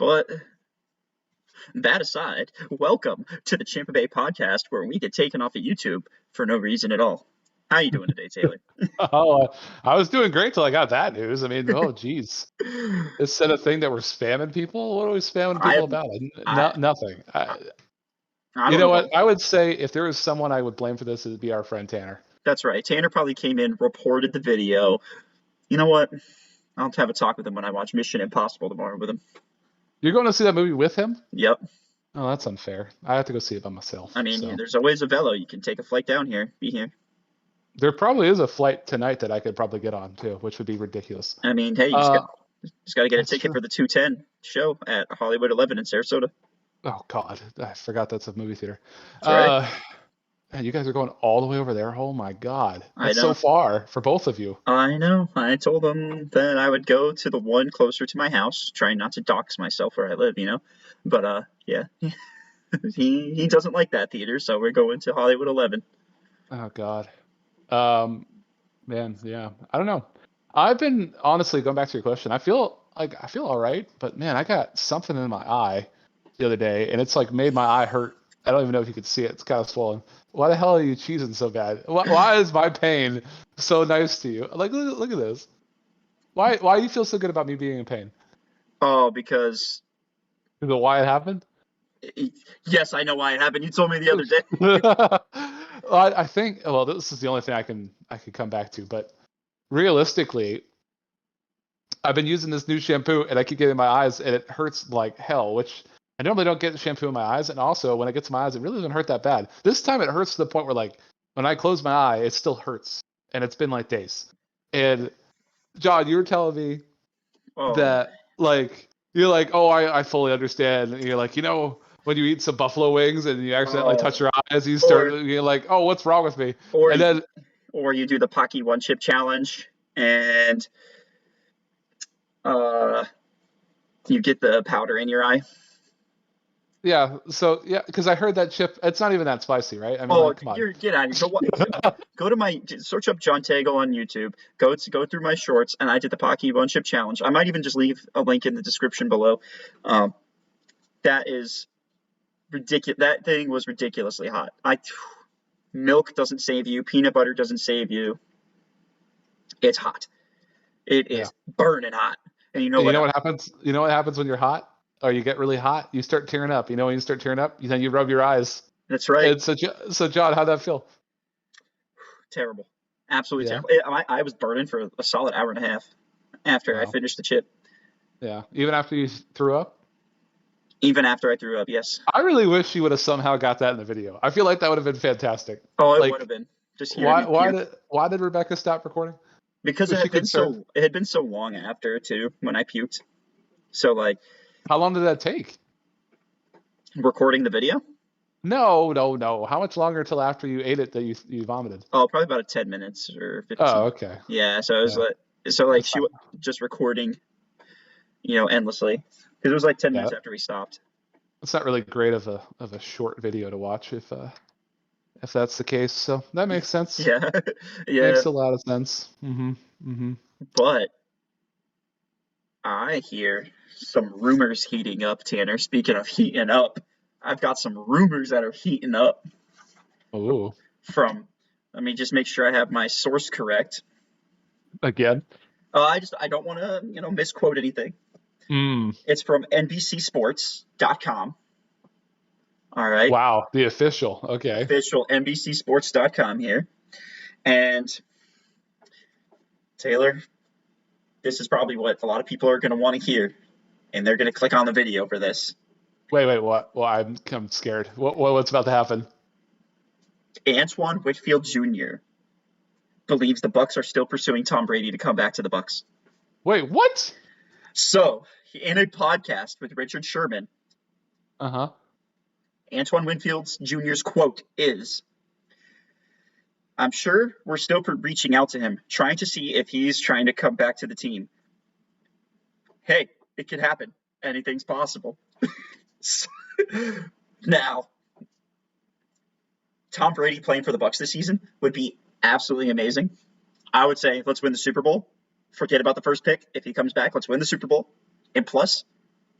But that aside, welcome to the Champa Bay Podcast, where we get taken off of YouTube for no reason at all. How you doing today, Taylor? Oh, I was doing great till I got that news. I mean, oh, geez. Is it a thing that we're spamming people? What are we spamming I people have, about? I, Nothing. I You don't know know what? about. I would say if there was someone I would blame for this, it'd be our friend Tanner. That's right. Tanner probably came in, reported the video. You know what? I'll have to have a talk with him when I watch Mission Impossible tomorrow with him. You're going to see that movie with him? Yep. Oh, that's unfair. I have to go see it by myself. I mean, So there's always a Velo. You can take a flight down here, be here. there probably is a flight tonight that I could probably get on too, which would be ridiculous. I mean, hey, you Uh, just got to get a that's ticket true. for the 210 show at Hollywood 11 in Sarasota. Oh God, I forgot that's a movie theater. That's right. Man, you guys are going all the way over there. Oh my God, I that's so know. far for both of you. I know. I told him that I would go to the one closer to my house, trying not to dox myself where I live, you know. But yeah, he doesn't like that theater, so we're going to Hollywood 11. Oh God. Man, yeah. I don't know. I've been honestly going back to your question. I feel all right, but man, I got something in my eye the other day, and it's like made my eye hurt. I don't even know if you could see it. It's kind of swollen. Why the hell are you cheesing so bad? Why is my pain so nice to you? Like, look at this. Why do you feel so good about me being in pain? Oh, because Is it why it happened? yes, I know why it happened. You told me the other day. Well, I think. Well, this is the only thing I could come back to, but realistically, I've been using this new shampoo and I keep getting in my eyes and it hurts like hell, which I normally don't get shampoo in my eyes. And also when it gets in my eyes, it really doesn't hurt that bad. This time it hurts to the point where like when I close my eye, it still hurts. And it's been like days. And John, you were telling me Oh, that like you're like, oh, I fully understand. And you're like, when you eat some buffalo wings and you accidentally touch oh, your eyes, or you're like, oh, what's wrong with me? or And then or you do the Pocky one chip challenge and uh you get the powder in your eye. yeah, so yeah, because I heard that chip, it's not even that spicy, right? I mean, Oh, like, come on. you're get out of here. Go to my search up John Tago on YouTube. Go through my shorts, and I did the Pocky One Chip Challenge. I might even just leave a link in the description below. That is ridiculous. That thing was ridiculously hot. Milk doesn't save you. Peanut butter doesn't save you. It's hot. It Yeah. is burning hot. And you know And you what know what else? happens? You know what happens when you're hot? Or you get really hot? You start tearing up. You know when you start tearing up? Then you rub your eyes. That's right. And so John, how'd that feel? Terrible. Absolutely Yeah. terrible. I was burning for a solid hour and a half after I Wow. finished the chip. Yeah. Even after you threw up? Even after I threw up, yes. I really wish you would have somehow got that in the video. I feel like that would have been fantastic. Oh, it would have Like, been just hearing it why did Rebecca stop recording? because Was she concerned? it had been so long after too when I puked. So like How long did that take? recording the video. No. How much longer till after you ate it that you vomited? Oh, probably about 10 minutes or 15. Oh, okay. Yeah. So it was Yeah. like That's she fine. just recording, endlessly because it was like 10 Yeah. minutes after we stopped. It's not really great of a short video to watch if that's the case. So that makes sense. Yeah. Yeah. Makes a lot of sense. But I hear some rumors heating up, Tanner. Speaking of heating up, I've got some rumors that are heating up Oh, let me just make sure I have my source correct. again. I don't want to, misquote anything. It's from NBCSports.com. All right. Wow, the official. Okay. Official NBCSports.com here. And Taylor, this is probably what a lot of people are going to want to hear. And they're going to click on the video for this. Wait, what? Well, I'm scared. What's about to happen? Antoine Whitfield Jr. believes the Bucks are still pursuing Tom Brady to come back to the Bucks. Wait, what? So, in a podcast with Richard Sherman, Antoine Whitfield Jr.'s quote is, "I'm sure we're still reaching out to him, trying to see if he's trying to come back to the team. Hey, it could happen. Anything's possible." Now, Tom Brady playing for the Bucks this season would be absolutely amazing. I would say let's win the Super Bowl. Forget about the first pick. If he comes back, let's win the Super Bowl. And plus,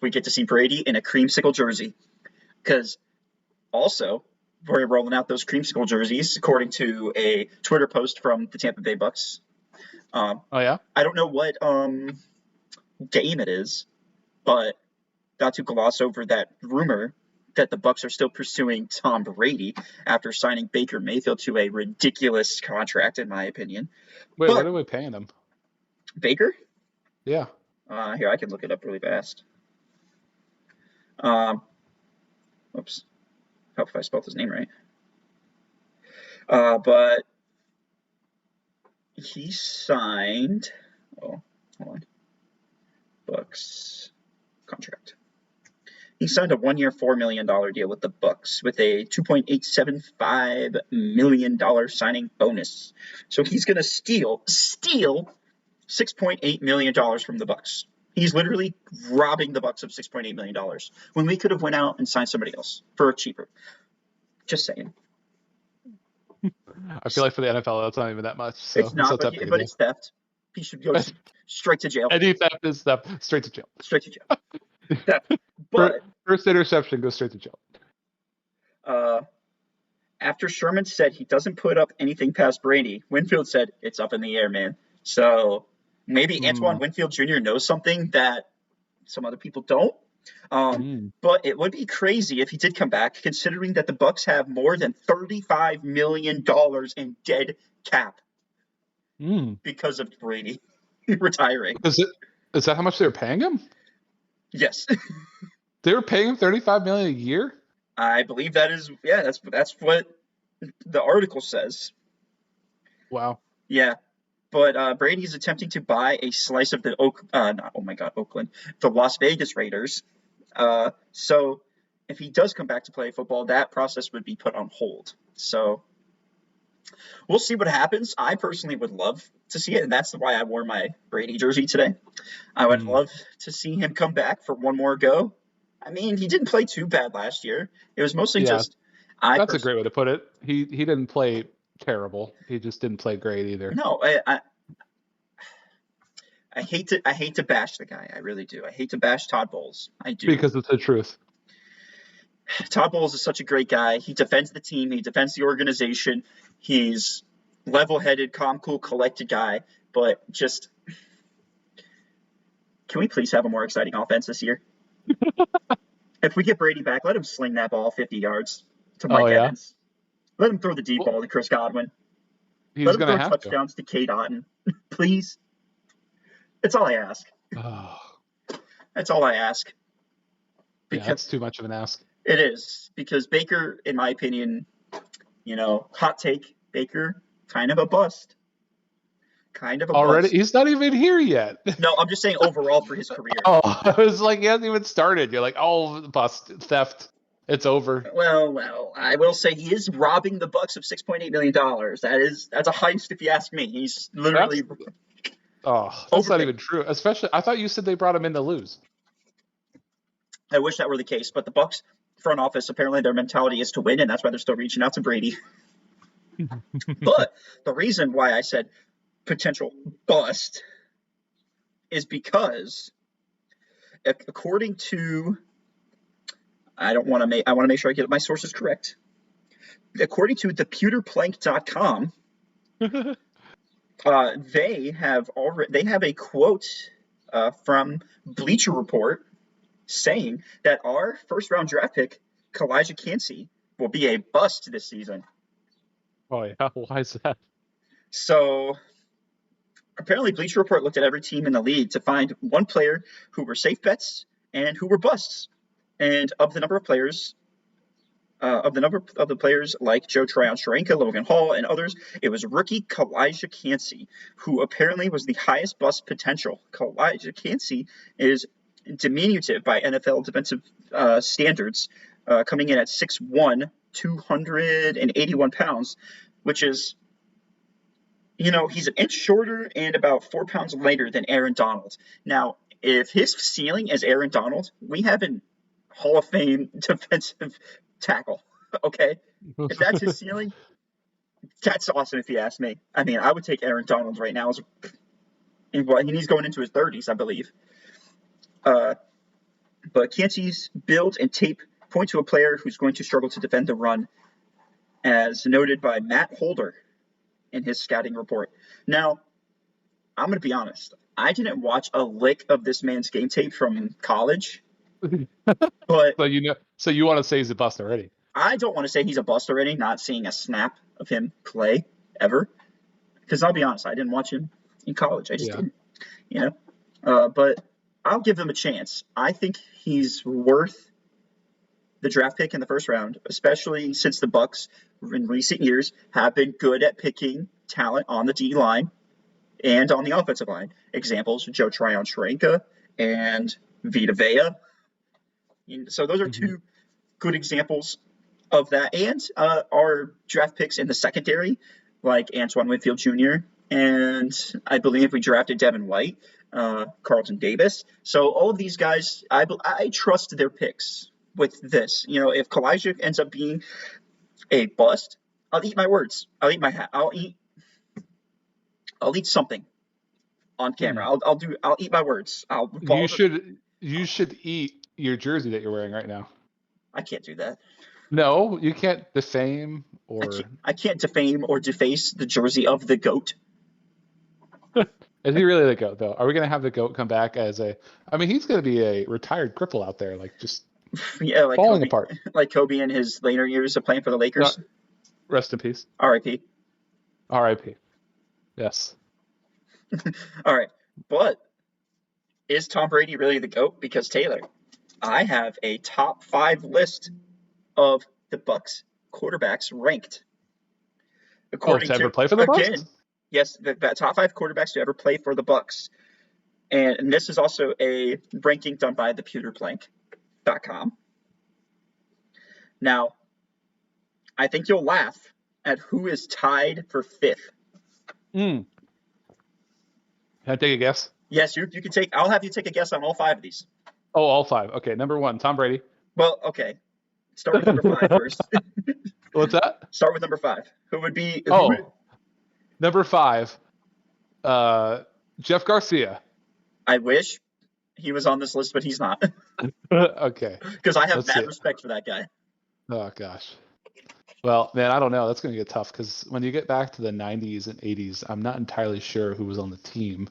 we get to see Brady in a creamsicle jersey. Because also, we're rolling out those creamsicle jerseys, according to a Twitter post from the Tampa Bay Bucks. Oh, yeah? I don't know what game it is, but not to gloss over that rumor that the Bucks are still pursuing Tom Brady after signing Baker Mayfield to a ridiculous contract, in my opinion. Wait, But what are we paying him? Baker? Yeah. Here, I can look it up really fast. Oops. Hope if I spelled his name right. But he signed. Oh, hold on. Bucks contract. He signed a 1-year, $4 million deal with the Bucks with a $2.875 million signing bonus. So he's going to steal $6.8 million from the Bucks. He's literally robbing the Bucks of $6.8 million when we could have went out and signed somebody else for cheaper. Just saying. I feel like for the NFL, that's not even that much. So It's not, but it's theft. He should go straight to jail. Any theft is theft. Straight to jail. Straight to jail. Theft. But first interception goes straight to jail. After Sherman said he doesn't put up anything past Brady, Winfield said it's up in the air, man. So maybe Antoine Winfield Jr. knows something that some other people don't. But it would be crazy if he did come back, considering that the Bucks have more than $35 million in dead cap because of Brady retiring. Is that how much they were paying him? Yes. They were paying him $35 million a year? I believe that is, yeah, that's what the article says. Wow. Yeah. But Brady's attempting to buy a slice of the Oakland, the Las Vegas Raiders. So if he does come back to play football, that process would be put on hold. So we'll see what happens. I personally would love to see it, and that's why I wore my Brady jersey today. I would love to see him come back for one more go. I mean, he didn't play too bad last year. It was mostly just. That's a great way to put it. He didn't play terrible. He just didn't play great either. No, I hate to bash the guy. I really do. I hate to bash Todd Bowles. I do. Because it's the truth. Todd Bowles is such a great guy. He defends the team. He defends the organization. He's level-headed, calm, cool, collected guy. But just, can we please have a more exciting offense this year? If we get Brady back, let him sling that ball 50 yards to Mike Evans. Let him throw the deep ball to Chris Godwin. Let him throw touchdowns to Kate Otten. Please. That's all I ask. Oh. That's all I ask. Because that's too much of an ask. It is. Because Baker, in my opinion, hot take, Baker, kind of a bust. Already? Bust. He's not even here yet. No, I'm just saying overall for his career. Oh, I was like, he hasn't even started. You're like, oh, bust, theft. It's over. Well, I will say he is robbing the Bucks of $6.8 million. That's a heist if you ask me. He's literally... That's not even true. Especially, I thought you said they brought him in to lose. I wish that were the case, but the Bucks front office, apparently their mentality is to win, and that's why they're still reaching out to Brady. But the reason why I said potential bust is because, according to, I want to make sure I get my sources correct. According to thepewterplank.com, they have a quote from Bleacher Report saying that our first-round draft pick, Kalijah Kancey, will be a bust this season. Oh, yeah. Why is that? So, apparently Bleacher Report looked at every team in the league to find one player who were safe bets and who were busts. And of the number of players, like Joe Tryon-Shoyinka, Logan Hall, and others, it was rookie Kalijah Kancey, who apparently was the highest bust potential. Kalijah Kancey is diminutive by NFL defensive standards, coming in at 6'1", 281 pounds, which is, he's an inch shorter and about 4 pounds lighter than Aaron Donald. Now, if his ceiling is Aaron Donald, we have a Hall of Fame defensive tackle, okay? If that's his ceiling, that's awesome if you ask me. I mean, I would take Aaron Donald right now. And he's going into his 30s, I believe. But Yancey's build and tape point to a player who's going to struggle to defend the run, as noted by Matt Holder in his scouting report. Now, I'm going to be honest. I didn't watch a lick of this man's game tape from college, but so you want to say he's a bust already? I don't want to say he's a bust already, not seeing a snap of him play ever. Because I'll be honest, I didn't watch him in college. I just didn't, But I'll give him a chance. I think he's worth the draft pick in the first round, especially since the Bucs in recent years have been good at picking talent on the D line and on the offensive line. Examples: Joe Tryon-Shoyinka and Vita Vea. So those are two good examples of that. And our draft picks in the secondary, like Antoine Winfield Jr. and I believe we drafted Devin White, Carlton Davis. So all of these guys, I trust their picks with this. If Kalijah ends up being a bust, I'll eat my words. I'll eat my hat. I'll eat something on camera. I'll eat my words. You should eat your jersey that you're wearing right now. I can't do that. No, you can't defame or. I can't defame or deface the jersey of the GOAT. Is he really the GOAT, though? Are we going to have the GOAT come back as a? I mean, he's going to be a retired cripple out there, like just like falling apart. Like Kobe in his later years of playing for the Lakers. Rest in peace. R.I.P. R.I.P. Yes. All right, but is Tom Brady really the GOAT? Because Taylor, I have a top 5 list of the Bucs quarterbacks ranked. According to ever play for the Bucs? Yes, the top 5 quarterbacks to ever play for the Bucs. And this is also a ranking done by thepewterplank.com. Now, I think you'll laugh at who is tied for 5th. Can I take a guess? Yes, you can take. I'll have you take a guess on all 5 of these. Oh, all 5. Okay, number 1, Tom Brady. Well, okay. Start with number 5 first. What's that? Start with number 5. Who would be? Number 5. Jeff Garcia. I wish he was on this list, but he's not. Okay. Because I have mad respect for that guy. Oh gosh. Well, man, I don't know. That's going to get tough because when you get back to the 90s and 80s, I'm not entirely sure who was on the team.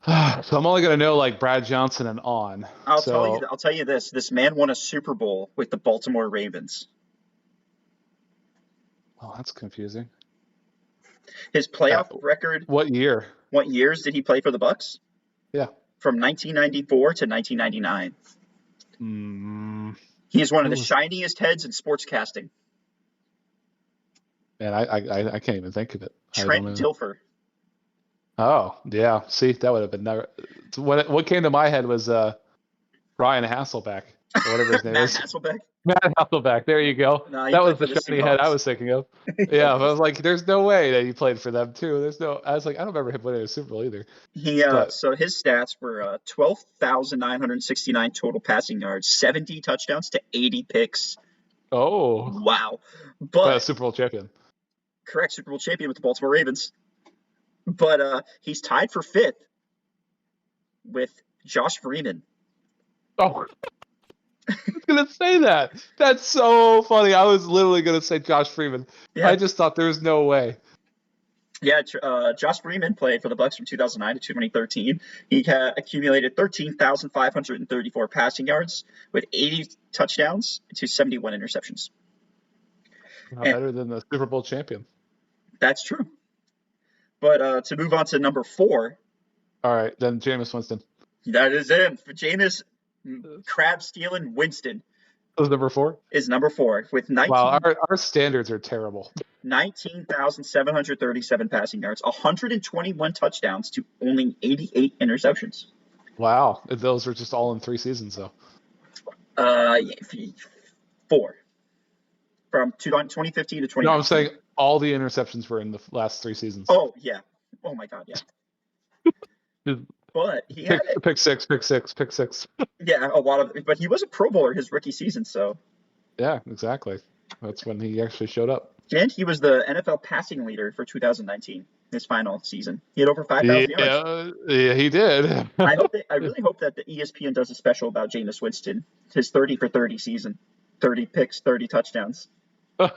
So I'm only going to know like Brad Johnson and on. I'll tell you this. This man won a Super Bowl with the Baltimore Ravens. Oh, that's confusing. His playoff record. What year? What years did he play for the Bucs? Yeah. From 1994 to 1999. He is one of the shiniest heads in sportscasting. Man, I can't even think of it. Trent Dilfer. Oh, yeah. See, that would have been never. What came to my head was Ryan Hasselbeck, or whatever his name is. Matt Hasselbeck. There you go. No, that was the shiny head I was thinking of. Yeah, but I was like, there's no way that he played for them too. I was like, I don't remember him winning a Super Bowl either. So his stats were 12,969 total passing yards, 70 touchdowns to 80 picks. Oh. Wow. But Super Bowl champion. Correct, Super Bowl champion with the Baltimore Ravens. But he's tied for 5th with Josh Freeman. Oh, I was going to say that. That's so funny. I was literally going to say Josh Freeman. Yeah. I just thought there was no way. Yeah, Josh Freeman played for the Bucs from 2009 to 2013. He accumulated 13,534 passing yards with 80 touchdowns to 71 interceptions. Better than the Super Bowl champion. That's true. But to move on to number 4. All right, then Jameis Winston. That is him. Jameis crab-stealing Winston. Was number 4? Is number 4 with 19. Wow, our standards are terrible. 19,737 passing yards, 121 touchdowns to only 88 interceptions. Wow, those were just all in 3 seasons, though. 4. From 2015 to 2019. No, I'm saying all the interceptions were in the last 3 seasons. Oh, yeah. Oh, my God, yeah. But he had pick six. Yeah, a lot of. But he was a Pro Bowler his rookie season, so. Yeah, exactly. That's when he actually showed up. And he was the NFL passing leader for 2019. his final season. He had over 5,000 yards. Yeah, he did. I really hope that the ESPN does a special about Jameis Winston, his 30 for 30 season, 30 picks, 30 touchdowns. I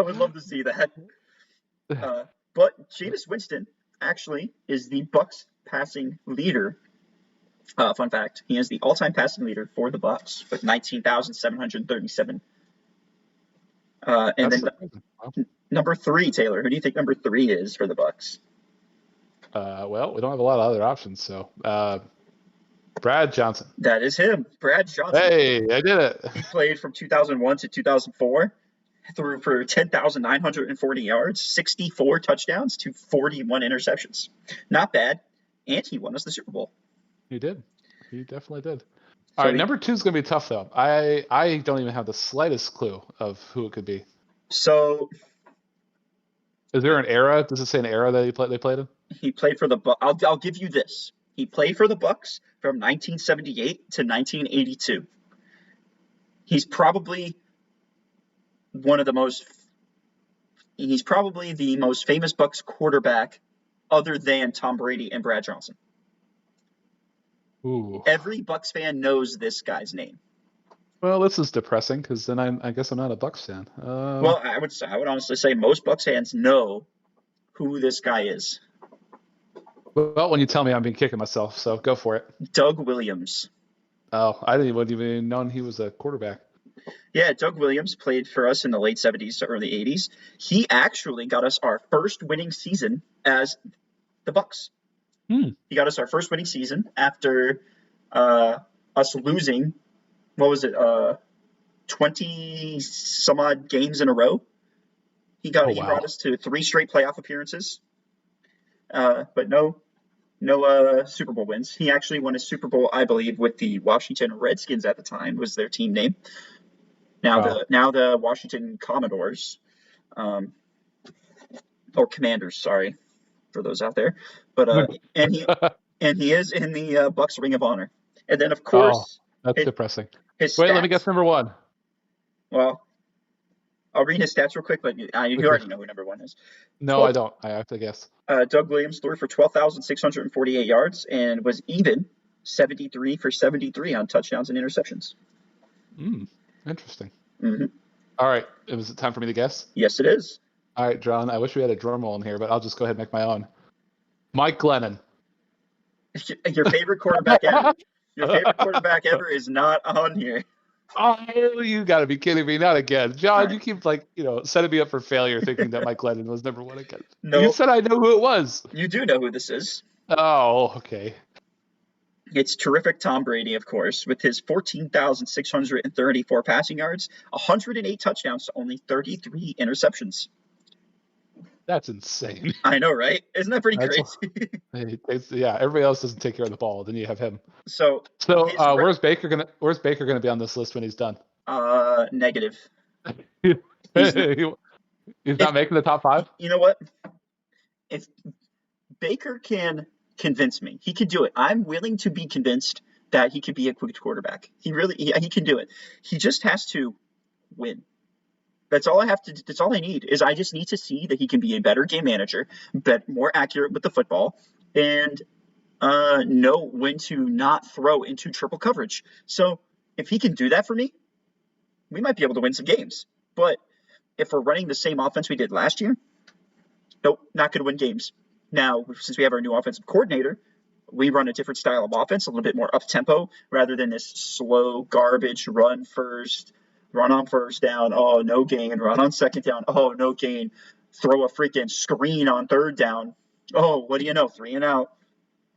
would love to see that. But Jameis Winston actually is the Bucs passing leader. Fun fact: he is the all-time passing leader for the Bucs with 19,737. And then number 3, Taylor. Who do you think number 3 is for the Bucs? Well, we don't have a lot of other options, so Brad Johnson. That is him, Brad Johnson. Hey, I did it. He played from 2001 to 2004, threw for 10,940 yards, 64 touchdowns to 41 interceptions. Not bad, and he won us the Super Bowl. He did. He definitely did. All right, number 2 is going to be tough, though. I don't even have the slightest clue of who it could be. So, is there an era? Does it say an era that they played in? He played for the Bucs. I'll give you this. He played for the Bucs from 1978 to 1982. He's probably the most famous Bucs quarterback other than Tom Brady and Brad Johnson. Ooh. Every Bucs fan knows this guy's name. Well, this is depressing because then I guess I'm not a Bucs fan. Well, I would honestly say most Bucs fans know who this guy is. Well, when you tell me, I'm being kicking myself, so go for it. Doug Williams. Oh, I wouldn't even known he was a quarterback. Yeah, Doug Williams played for us in the late 70s to early 80s. He actually got us our first winning season as the Bucs. He got us our first winning season after us losing, 20 some odd games in a row. He brought us to 3 straight playoff appearances, but no Super Bowl wins. He actually won a Super Bowl, I believe, with the Washington Redskins at the time was their team name. Now the Washington Commodores, or Commanders, sorry, for those out there. But and he is in the Bucs Ring of Honor. And then of course, that's depressing. Wait, let me guess number 1. Well, I'll read his stats real quick, but you already know who number 1 is. No, I don't. I have to guess. Doug Williams threw for 12,648 yards and was even 73 for 73 on touchdowns and interceptions. Interesting. Mm-hmm. All right. Is it time for me to guess? Yes, it is. All right, John. I wish we had a drum roll in here, but I'll just go ahead and make my own. Mike Glennon. Your favorite quarterback ever. Your favorite quarterback ever is not on here. Oh, you got to be kidding me. Not again. John, you keep setting me up for failure thinking that Mike Glennon was number 1 again. No. You said I know who it was. You do know who this is. Oh, okay. It's terrific Tom Brady, of course, with his 14,634 passing yards, 108 touchdowns to only 33 interceptions. That's insane. I know, right? Isn't that pretty crazy? Yeah, everybody else doesn't take care of the ball. Then you have him. So where's Baker gonna be on this list when he's done? Negative. He's not making the top 5? You know what? If Baker can convince me, he could do it. I'm willing to be convinced that he could be a quick quarterback. He can do it. He just has to win. That's all I need is I just need to see that he can be a better game manager, more accurate with the football, and know when to not throw into triple coverage. So if he can do that for me, we might be able to win some games. But if we're running the same offense we did last year, nope, not going to win games. Now, since we have our new offensive coordinator, we run a different style of offense, a little bit more up-tempo, rather than this slow garbage run on first down, oh, no gain, run on second down, oh, no gain, throw a freaking screen on third down, oh, what do you know, 3 and out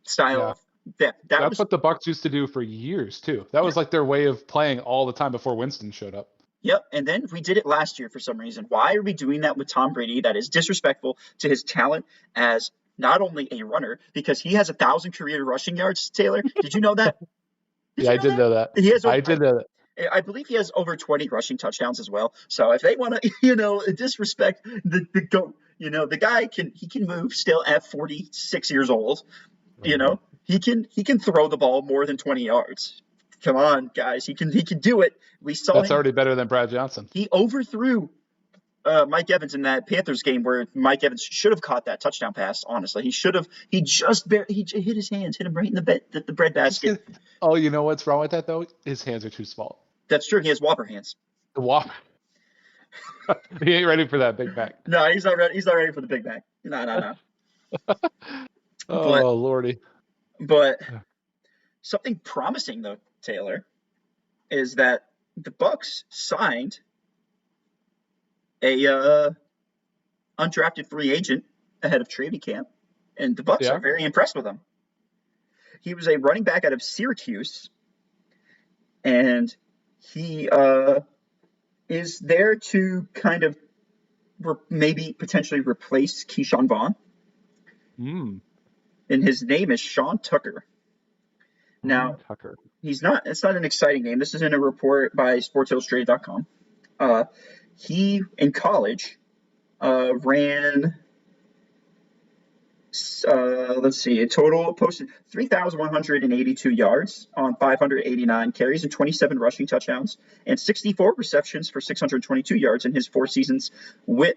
style. Yeah. That's what the Bucs used to do for years, too. That was like their way of playing all the time before Winston showed up. Yep, and then we did it last year for some reason. Why are we doing that with Tom Brady? That is disrespectful to his talent as not only a runner, because he has 1,000 career rushing yards, Taylor. Did you know that? I did know that. I did know that. I believe he has over 20 rushing touchdowns as well. So if they want to, disrespect the GOAT, the guy can move still at 46 years old. He can throw the ball more than 20 yards. Come on, guys, he can do it. We saw That's already better than Brad Johnson. He overthrew Mike Evans in that Panthers game where Mike Evans should have caught that touchdown pass. Honestly, he should have. He just he hit his hands, hit him right in the bread basket. Oh, you know what's wrong with that though? His hands are too small. That's true. He has Whopper hands. The walk. He ain't ready for that Big Mac. No, he's not ready. He's not ready for the Big Mac. No. Oh, Lordy. But something promising though, Taylor, is that the Bucs signed a undrafted free agent ahead of training camp, and the Bucs are very impressed with him. He was a running back out of Syracuse, and he is there to kind of maybe potentially replace Keyshawn Vaughn. And his name is Sean Tucker. Now, it's not an exciting name. This is in a report by SportsIllustrated.com. He, in college, ran, a total posted 3,182 yards on 589 carries and 27 rushing touchdowns and 64 receptions for 622 yards in his 3 seasons with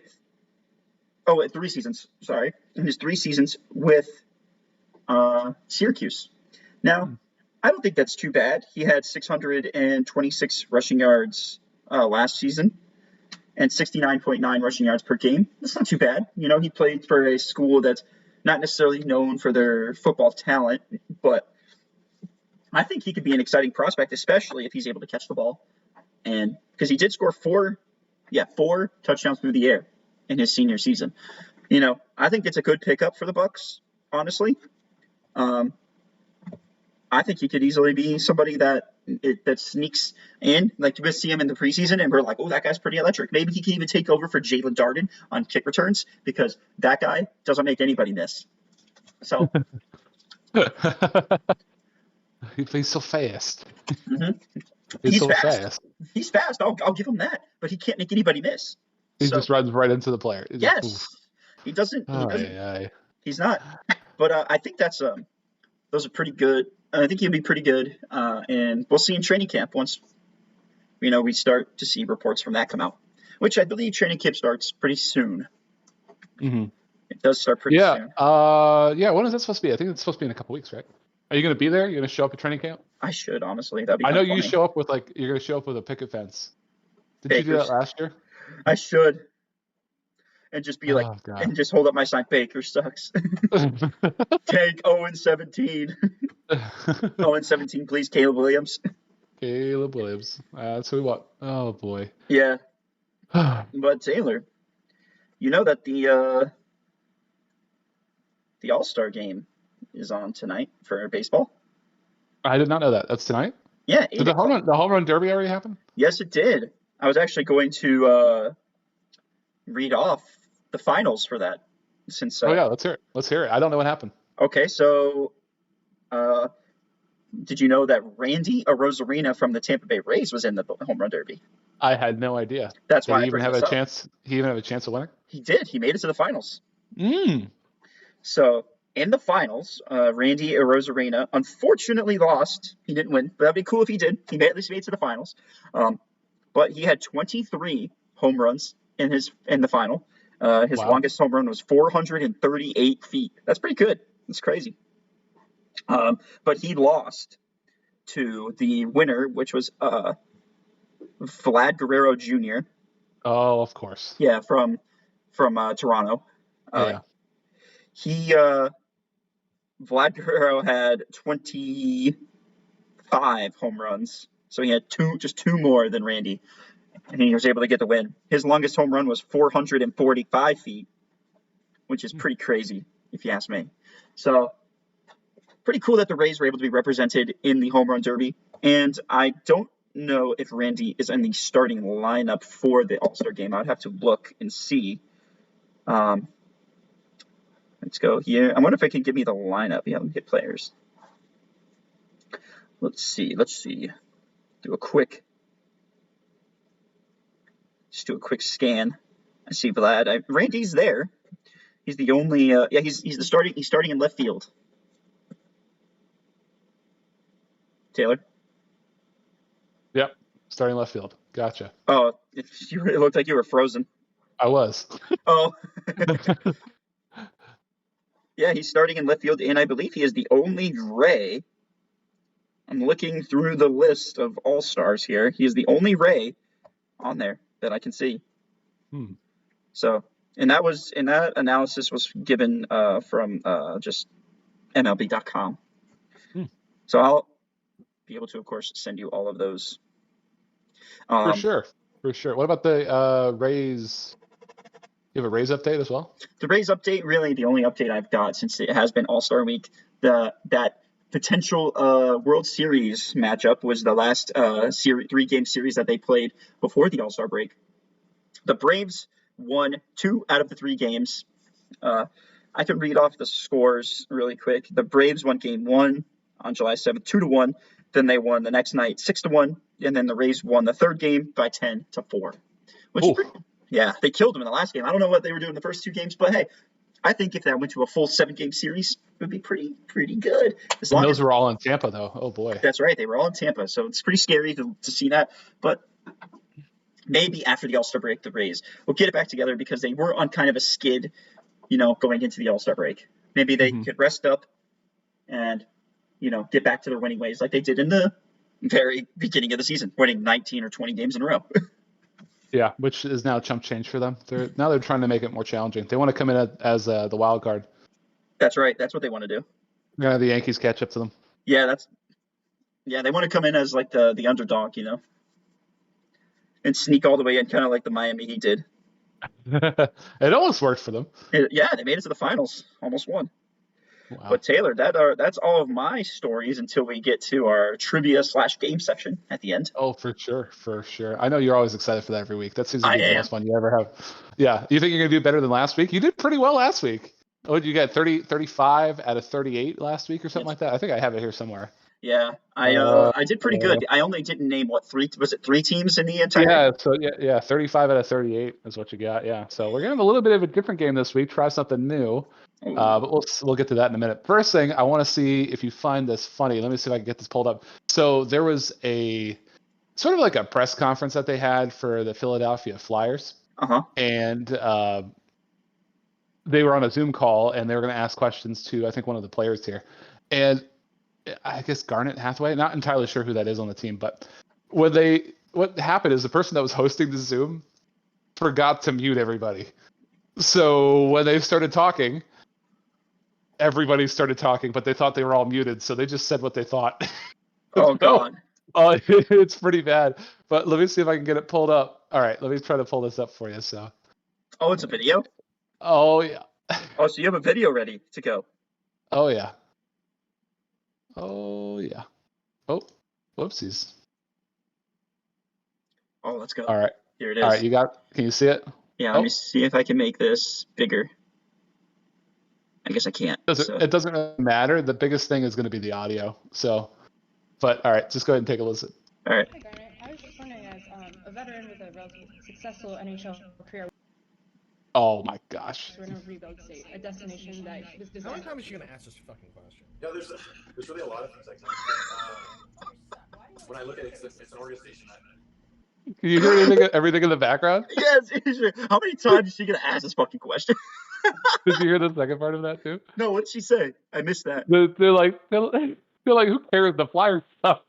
Syracuse. Now, I don't think that's too bad. He had 626 rushing yards last season and 69.9 rushing yards per game. That's not too bad. He played for a school that's not necessarily known for their football talent, but I think he could be an exciting prospect, especially if he's able to catch the ball. And because he did score 4 touchdowns through the air in his senior season. I think it's a good pickup for the Bucs, honestly. I think he could easily be somebody that sneaks in. Like, you see him in the preseason, and we're like, oh, that guy's pretty electric. Maybe he can even take over for Jalen Darden on kick returns because that guy doesn't make anybody miss. So he plays so fast. Mm-hmm. He's so fast. He's fast. I'll give him that, but he can't make anybody miss. He just runs right into the player. He doesn't. Aye. He's not. But I think those are pretty good. I think he'll be pretty good, and we'll see in training camp once we start to see reports from that come out, which I believe training camp starts pretty soon. Mm-hmm. It does start pretty soon. When is that supposed to be? I think it's supposed to be in a couple weeks, right? Are you going to be there? You're going to show up at training camp? I should, honestly. That'd be. I know funny. you show up with you're going to show up with a picket fence. Did you do that last year? I should. And just be and just hold up my sign. Baker sucks. Take 0-17. 0-17, please, Caleb Williams. Caleb Williams. That's who we want. Oh boy. Yeah. But Taylor, that the All-Star game is on tonight for baseball. I did not know that. That's tonight? Yeah. Did the home run derby already happen? Yes, it did. I was actually going to read off the finals for that. Since let's hear it. Let's hear it. I don't know what happened. Okay, so did you know that Randy Arozarena from the Tampa Bay Rays was in the home run derby? I had no idea. That's why he even have a chance. He even have a chance of winning. He did. He made it to the finals. So in the finals, Randy Arozarena unfortunately lost. He didn't win, but that'd be cool if he did. He at least made it to the finals. But he had 23 home runs in the final. His longest home run was 438 feet. That's pretty good. That's crazy. But he lost to the winner, which was Vlad Guerrero Jr. Oh, of course. Yeah, from Toronto. Vlad Guerrero had 25 home runs, so he had just two more than Randy. And he was able to get the win. His longest home run was 445 feet, which is pretty crazy, if you ask me. So, pretty cool that the Rays were able to be represented in the home run derby. And I don't know if Randy is in the starting lineup for the All-Star game. I'd have to look and see. Let's go here. I wonder if it can give me the lineup. Yeah, let me get players. Let's see. Do a quick scan. I see Vlad. Randy's there. He's the only. He's the starting. He's starting in left field. Taylor. Yep, starting left field. Gotcha. Oh, it looked like you were frozen. I was. Oh, yeah, he's starting in left field, and I believe he is the only Ray. I'm looking through the list of all-stars here. He is the only Ray on there that I can see. So, and that analysis was given from just MLB.com. So I'll be able to, of course, send you all of those. For sure. What about the Rays? You have a Rays update as well? The Rays update, really the only update I've got since it has been All-Star Week. That potential World Series matchup was the last 3-game series that they played before the All-Star break. The Braves won 2 out of the 3 games. I can read off the scores really quick. The Braves won Game 1 on July 7th, 2-1. Then they won the next night 6-1, and then the Rays won the third game by 10-4. Which is pretty, yeah, they killed them in the last game. I don't know what they were doing the first 2 games, but hey, I think if that went to a full 7-game series, it would be pretty good. And those were all in Tampa, though. Oh boy, that's right. They were all in Tampa, so it's pretty scary to see that. But maybe after the All-Star break, the Rays will get it back together because they were on kind of a skid, going into the All-Star break. Maybe they could rest up and get back to their winning ways like they did in the very beginning of the season, winning 19 or 20 games in a row. Yeah, which is now chump change for them. They're trying to make it more challenging. They want to come in as the wild card. That's right. That's what they want to do. Yeah, the Yankees catch up to them. Yeah, they want to come in as like the underdog, and sneak all the way in, kind of like the Miami Heat did. It almost worked for them. Yeah, they made it to the finals, almost won. Wow. But Taylor, that's all of my stories until we get to our trivia/game section at the end. Oh, for sure. I know you're always excited for that every week. That seems to be the most fun you ever have. Yeah, you think you're going to do better than last week? You did pretty well last week. Oh, you got 35 out of 38 last week or something like that? I think I have it here somewhere. Yeah, I did pretty good. I only didn't name three teams in the entire. Yeah, so yeah, 35 out of 38 is what you got. Yeah, so we're gonna have a little bit of a different game this week. Try something new, but we'll get to that in a minute. First thing, I want to see if you find this funny. Let me see if I can get this pulled up. So there was a sort of like a press conference that they had for the Philadelphia Flyers, and they were on a Zoom call and they were going to ask questions to I think one of the players here, and I guess Garnet Hathaway, not entirely sure who that is on the team, but what happened is the person that was hosting the Zoom forgot to mute everybody. So when they started talking, everybody started talking, but they thought they were all muted, so they just said what they thought. Oh, God. It's pretty bad. But let me see if I can get it pulled up. All right, let me try to pull this up for you. So. Oh, it's a video? Oh, yeah. Oh, so you have a video ready to go. Oh, yeah. Oh, yeah. Oh, whoopsies. Oh, let's go. All right. Here it is. All right, can you see it? Yeah, let me see if I can make this bigger. I guess I can't. It doesn't really matter. The biggest thing is going to be the audio. So, but all right, just go ahead and take a listen. All right. Hi, Garnet. I was just wondering, as a veteran with a relatively successful NHL career. Oh my gosh. We're in a rebuild state, a destination that was designed. How many times is she going to ask this fucking question? Yeah, there's really a lot of things I can when I look at it, it's an organization that. Can you hear everything in the background? Yes. How many times is she going to ask this fucking question? Did you hear the second part of that too? No, what did she say? I missed that. They're like, who cares? The Flyers suck.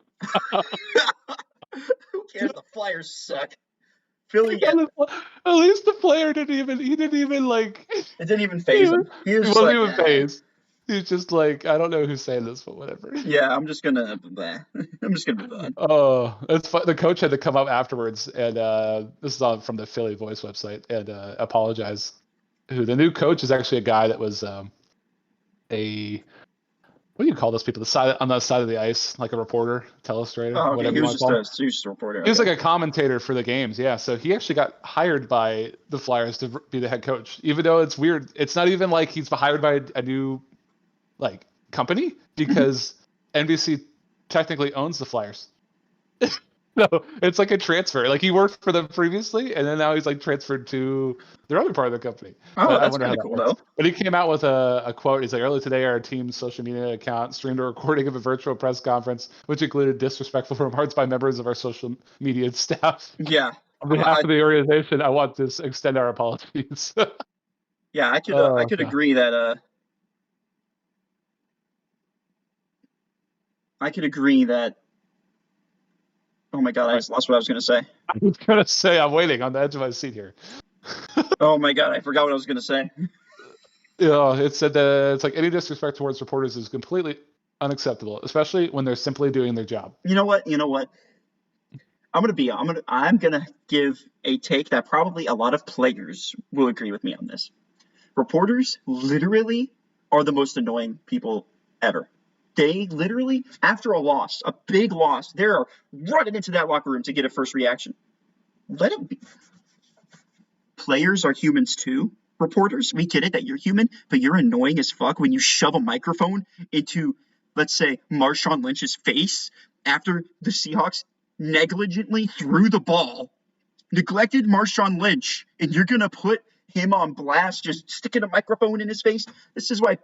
Who cares? The Flyers suck. Philly. At least the player didn't even like. It didn't even faze him. He wasn't even phased. He's just like, I don't know who's saying this, but whatever. Yeah, I'm just gonna move on. Oh, it's fun. The coach had to come up afterwards, and this is from the Philly Voice website, and apologize. Who the new coach is actually a guy that was what do you call those people? On the side of the ice, like a reporter, telestrator, whatever you want to call him. He was just a reporter. He was like a commentator for the games, yeah. So he actually got hired by the Flyers to be the head coach, even though it's weird. It's not even like he's hired by a new company because NBC technically owns the Flyers. No, it's like a transfer. Like he worked for them previously, and then now he's like transferred to their other part of the company. Oh, that's kind of cool, though. But he came out with a quote. He's like, earlier today, our team's social media account streamed a recording of a virtual press conference, which included disrespectful remarks by members of our social media staff. Yeah. On behalf of the organization, I want to extend our apologies. Yeah, I could God. agree that I could agree that. Oh my God, I just lost what I was going to say. I was gonna say I'm waiting on the edge of my seat here. Oh my God, I forgot what I was going to say. Yeah, it said that it's like any disrespect towards reporters is completely unacceptable, especially when they're simply doing their job. You know what? I'm gonna give a take that probably a lot of players will agree with me on this. Reporters literally are the most annoying people ever. They literally, after a big loss, they're running into that locker room to get a first reaction. Let it be. Players are humans too. Reporters, we get it that you're human, but you're annoying as fuck when you shove a microphone into, let's say, Marshawn Lynch's face after the Seahawks negligently threw the ball, neglected Marshawn Lynch, and you're going to put him on blast, just sticking a microphone in his face. This is why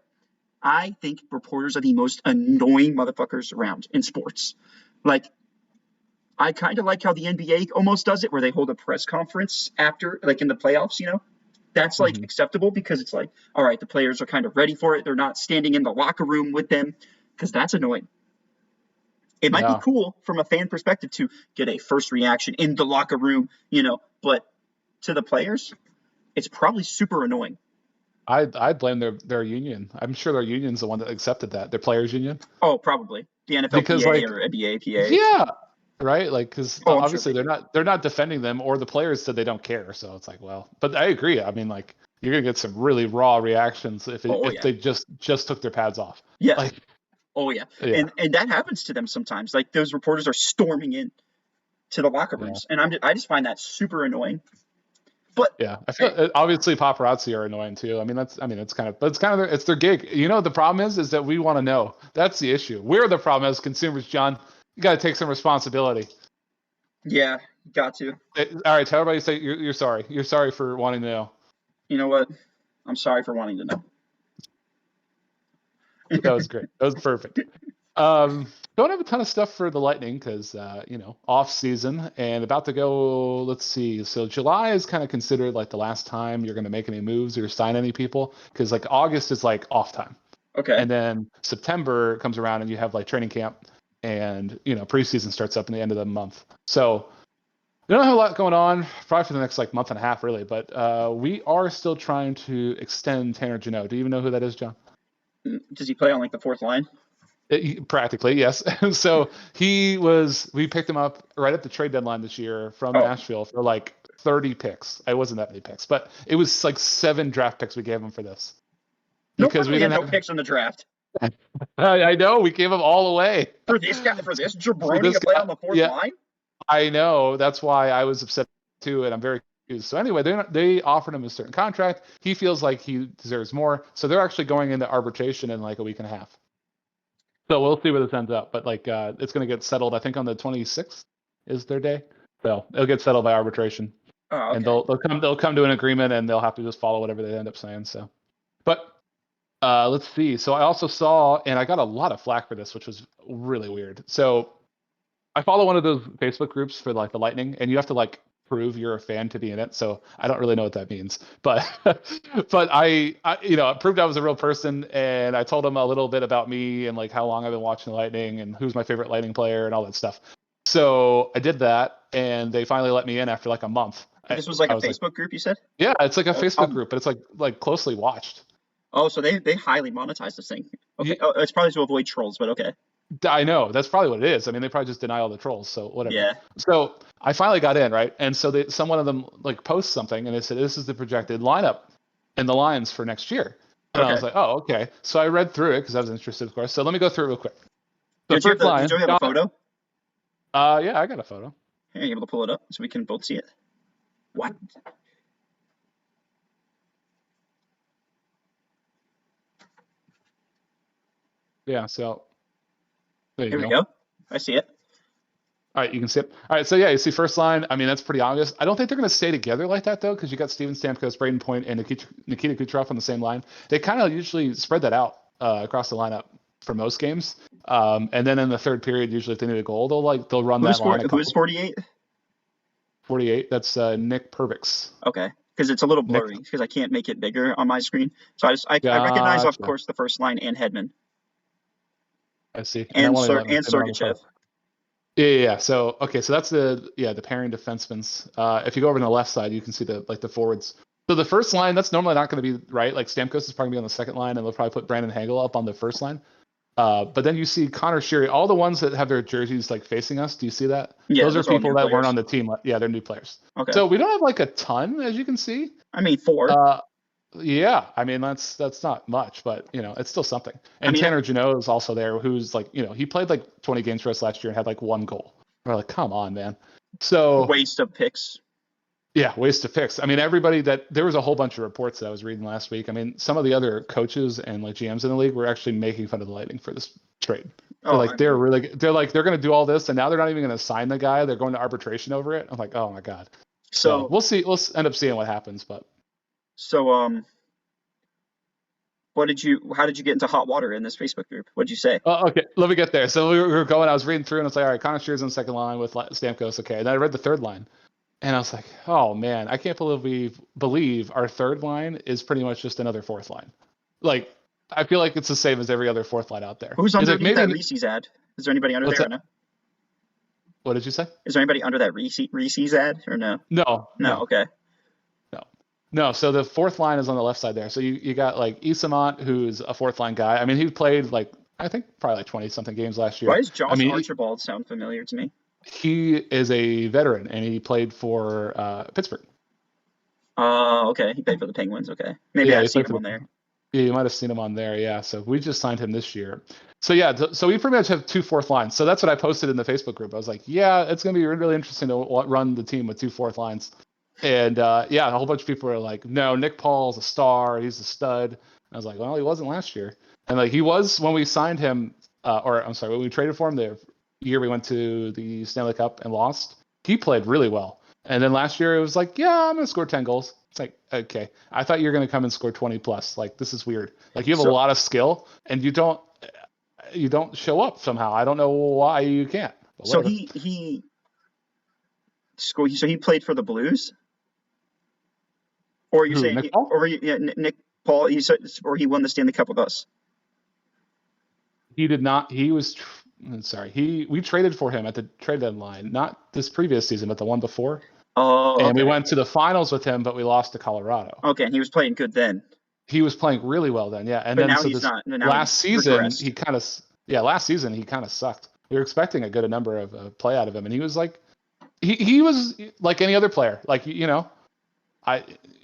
I think reporters are the most annoying motherfuckers around in sports. Like, I kind of like how the NBA almost does it, where they hold a press conference after, like in the playoffs, That's like acceptable because it's like, all right, the players are kind of ready for it. They're not standing in the locker room with them, because that's annoying. It might be cool from a fan perspective to get a first reaction in the locker room, but to the players, it's probably super annoying. I blame their union. I'm sure their union's the one that accepted that. Their players' union. Oh, probably the NFLPA or NBA PA. Yeah, right. Like, because obviously sure they're not defending them, or the players said they don't care. So it's like, well, but I agree. I mean, like, you're gonna get some really raw reactions if they just took their pads off. Yeah. Like, yeah. And that happens to them sometimes. Like, those reporters are storming in to the locker rooms, and I just find that super annoying. But yeah, I feel obviously paparazzi are annoying too. I mean, it's their gig. The problem is that we want to know. That's the issue. We're the problem as consumers, John. You got to take some responsibility. Yeah, got to. All right, tell everybody, say you're sorry. You're sorry for wanting to know. You know what? I'm sorry for wanting to know. That was great. That was perfect. Don't have a ton of stuff for the Lightning because, off season and about to go. Let's see. So July is kind of considered like the last time you're going to make any moves or sign any people, because like August is like off time. Okay. And then September comes around and you have like training camp, and preseason starts up in the end of the month. So we don't have a lot going on probably for the next like month and a half, really. But we are still trying to extend Tanner Jeanott. Do you even know who that is, John? Does he play on like the fourth line? Practically, yes. So we picked him up right at the trade deadline this year from Nashville for like 30 picks. It wasn't that many picks, but it was like 7 draft picks we gave him for this. Because we didn't have no picks in the draft. I know, we gave them all away. For this jabroni to play on the fourth line? I know, that's why I was upset too, and I'm very confused. So anyway, they offered him a certain contract. He feels like he deserves more, so they're actually going into arbitration in like a week and a half. So we'll see where this ends up, but like it's going to get settled. I think on the 26th is their day, so it'll get settled by arbitration, and they'll come to an agreement, and they'll have to just follow whatever they end up saying. So, but let's see. So I also saw, and I got a lot of flack for this, which was really weird. So I follow one of those Facebook groups for like the Lightning, and you have to like prove you're a fan to be in it. So I don't really know what that means, but I proved I was a real person, and I told them a little bit about me and like how long I've been watching the Lightning and who's my favorite Lightning player and all that stuff. So I did that, and they finally let me in after like a month. This was like a Facebook group, you said? Yeah, it's like a Facebook group, but it's like closely watched. Oh, so they highly monetize this thing. Okay, it's probably to avoid trolls, but okay. I know, that's probably what it is. I mean, they probably just deny all the trolls, so whatever. Yeah. So I finally got in, right? And so one of them like posts something, and they said, this is the projected lineup and the lines for next year. And I was like, oh, okay. So I read through it because I was interested, of course. So let me go through it real quick. Did you have a photo? Yeah, I got a photo. Are you able to pull it up so we can both see it? What? Yeah, so there we go. I see it. All right, you can see it. All right, so yeah, you see first line. I mean, that's pretty obvious. I don't think they're going to stay together like that, though, because you got Steven Stamkos, Braden Point, and Nikita Kucherov on the same line. They kind of usually spread that out across the lineup for most games. And then in the third period, usually if they need a goal, they'll run that line. Who's 48? 48. That's Nick Perbix. Okay, because it's a little Nick. blurry because I can't make it bigger on my screen. So I recognize, of Gotcha. course, the first line and Hedman I see. and that one only let me put him on the Sergachev. phone. Yeah. So that's the pairing defensemen. If you go over to the left side, you can see the forwards. So the first line, that's normally not going to be right. Like Stamkos is probably going to be on the second line, and they'll probably put Brandon Hagel up on the first line. But then you see Connor Sheary, all the ones that have their jerseys like facing us. Do you see that? Yeah, those are those are all people new that players. weren't on the team. Yeah, they're new players. Okay. So we don't have like a ton, as you can see. I mean, 4. Yeah, I mean that's not much, but it's still something. And Tanner Jeanott is also there, who's like he played like 20 games for us last year and had like 1 goal. We're like, come on, man. So waste of picks. Yeah, ways to fix. I mean, everybody there was a whole bunch of reports that I was reading last week. I mean, some of the other coaches and like GMs in the league were actually making fun of the Lightning for this trade. They're going to do all this, and now they're not even going to sign the guy. They're going to arbitration over it. I'm like, oh my god. So we'll see. We'll end up seeing what happens. But so how did you get into hot water in this Facebook group? What'd you say? Okay, let me get there. So we were going. I was reading through, and it's like, all right, Connor Sheary's on the second line with Stamkos. Okay, and then I read the third line. And I was like, oh man, I can't believe our third line is pretty much just another fourth line. Like, I feel like it's the same as every other fourth line out there. Who's underneath that Reese's ad? Is there anybody under there or no? What did you say? Is there anybody under that Reese's ad or no? No. Okay. No. So the fourth line is on the left side there. So you got like Jeanott, who's a fourth line guy. I mean, he played I think probably 20 something games last year. Why does Josh Archibald sound familiar to me? He is a veteran, and he played for Pittsburgh. Okay. He played for the Penguins. Okay. Maybe I've seen him on there. Yeah, you might have seen him on there. Yeah. So we just signed him this year. So yeah, so we pretty much have 2 fourth lines. So that's what I posted in the Facebook group. I was like, yeah, it's going to be really interesting to run the team with 2 fourth lines. And a whole bunch of people are like, no, Nick Paul's a star. He's a stud. And I was like, well, he wasn't last year. And he was when we signed him, when we traded for him the year we went to the Stanley Cup and lost. He played really well. And then last year it was like, yeah, I'm going to score 10 goals. It's like, okay, I thought you were going to come and score 20 plus. Like, this is weird. Like, you have a lot of skill and you don't show up somehow. I don't know why you can't. So he played for the Blues? Or are you saying Nick Paul? Nick Paul, or he won the Stanley Cup with us? He did not. He was we traded for him at the trade deadline, not this previous season, but the one before. Oh, okay. And we went to the finals with him, but we lost to Colorado. Okay, and he was playing good then. He was playing really well then, yeah. And but then now he's not. Last season he kind of sucked. We were expecting a good number of play out of him, and he was like, he was like any other player, like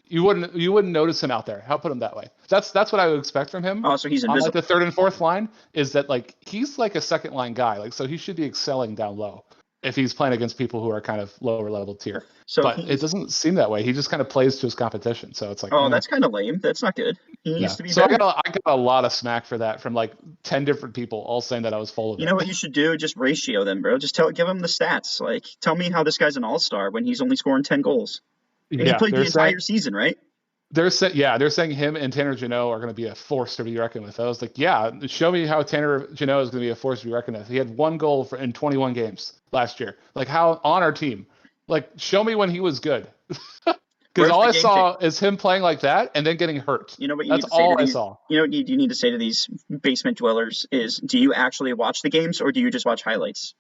you wouldn't notice him out there. I'll put him that way. That's what I would expect from him. Oh, so he's invisible. On the third and fourth line is that he's like a second line guy. So he should be excelling down low if he's playing against people who are kind of lower level tier. But it doesn't seem that way. He just kind of plays to his competition. So it's like, that's kind of lame. That's not good. He needs to be better. So I got a lot of smack for that from 10 different people, all saying that I was full of it. You know what you should do? Just ratio them, bro. Just give him the stats. Tell me how this guy's an all-star when he's only scoring 10 goals. And he played the entire season, right? They're saying him and Tanner Jeannot are going to be a force to be reckoned with. I was like, yeah, show me how Tanner Jeannot is going to be a force to be reckoned with. He had 1 goal in 21 games last year. How on our team? Show me when he was good. Because all I saw is him playing like that and then getting hurt. You know what? That's all I saw. You know what you need to say to these basement dwellers is: do you actually watch the games or do you just watch highlights?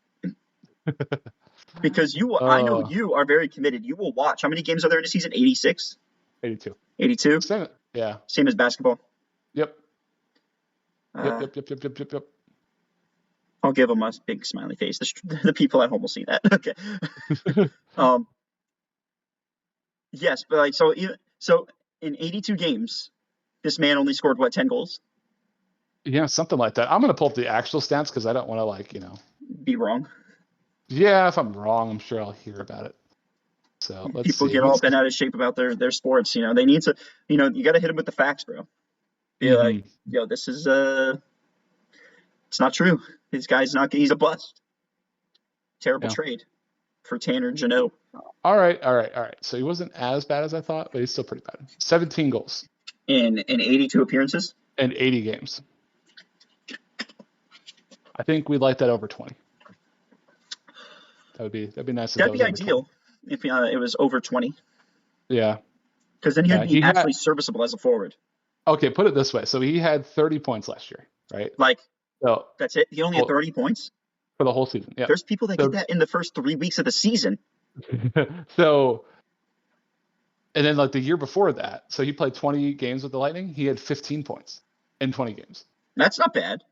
Because I know you are very committed. You will watch. How many games are there in a season? 86. 82. 82? Yeah. Same as basketball? Yep. Yep. I'll give them a big smiley face. The people at home will see that. Okay. Yes, but so in 82 games, this man only scored 10 goals? Yeah, something like that. I'm going to pull up the actual stats because I don't want to be wrong. Yeah, if I'm wrong, I'm sure I'll hear about it. So people get all bent out of shape about their sports. They need to. You got to hit them with the facts, bro. Be like, this is it's not true. This guy's not. He's a bust. Terrible trade for Tanner Jeannot. All right. So he wasn't as bad as I thought, but he's still pretty bad. 17 goals in 82 appearances and 80 games. I think we'd like that over 20. That'd be nice. That'd be ideal. if it was over 20. Yeah. Because then he'd Yeah, be actually serviceable as a forward. Okay, put it this way. So he had 30 points last year, right? Like, So that's it. He only had 30 points. For the whole season. Yeah. There's people that get that in the first 3 weeks of the season. So, and then like the year before that, so he played 20 games with the Lightning. He had 15 points in 20 games. That's not bad.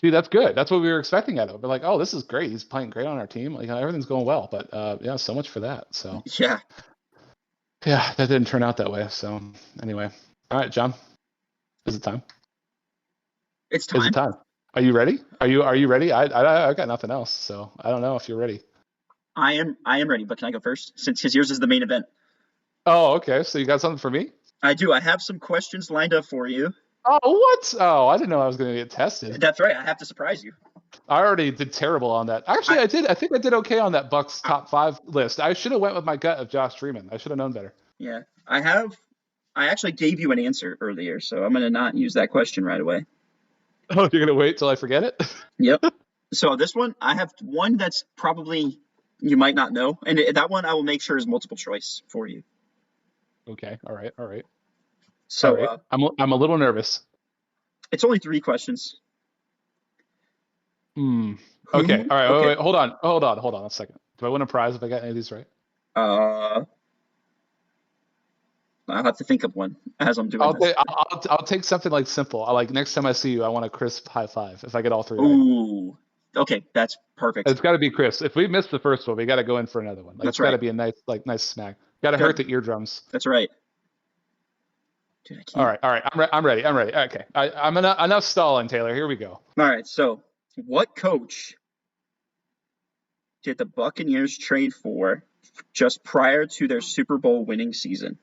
See, that's good. That's what we were expecting out of him. We're like, oh, this is great. He's playing great on our team. Like everything's going well. But yeah, so much for that. So yeah, that didn't turn out that way. So anyway, all right, John, is it time? It's time. Is it time? Are you ready? Are you ready? I got nothing else, so I don't know if you're ready. I am ready, but can I go first? Since yours is the main event. Oh, okay. So you got something for me? I do. I have some questions lined up for you. Oh, what? Oh, I didn't know I was going to get tested. That's right. I have to surprise you. I already did terrible on that. Actually, I did. I think I did okay on that Bucks top 5 list. I should have went with my gut of Josh Freeman. I should have known better. Yeah, I actually gave you an answer earlier, so I'm going to not use that question right away. Oh, you're going to wait till I forget it? Yep. So this one, I have one that's probably you might not know, and that one I will make sure is multiple choice for you. Okay. All right. So all right. I'm a little nervous. It's only 3 questions. Okay. All right. Okay. Wait. Hold on a second. Do I win a prize if I got any of these right? I'll have to think of one as I'm doing this. I'll take something like simple. Like next time I see you, I want a crisp high five if I get all 3 right. Ooh. Okay, that's perfect. It's got to be crisp. If we miss the first one, we got to go in for another one. Like, That's it's got to right. be a nice smack. Got to hurt the eardrums. That's right. Dude, I can't. All right. I'm ready. Okay. I'm enough stalling, Taylor. Here we go. All right. So, what coach did the Buccaneers trade for just prior to their Super Bowl winning season?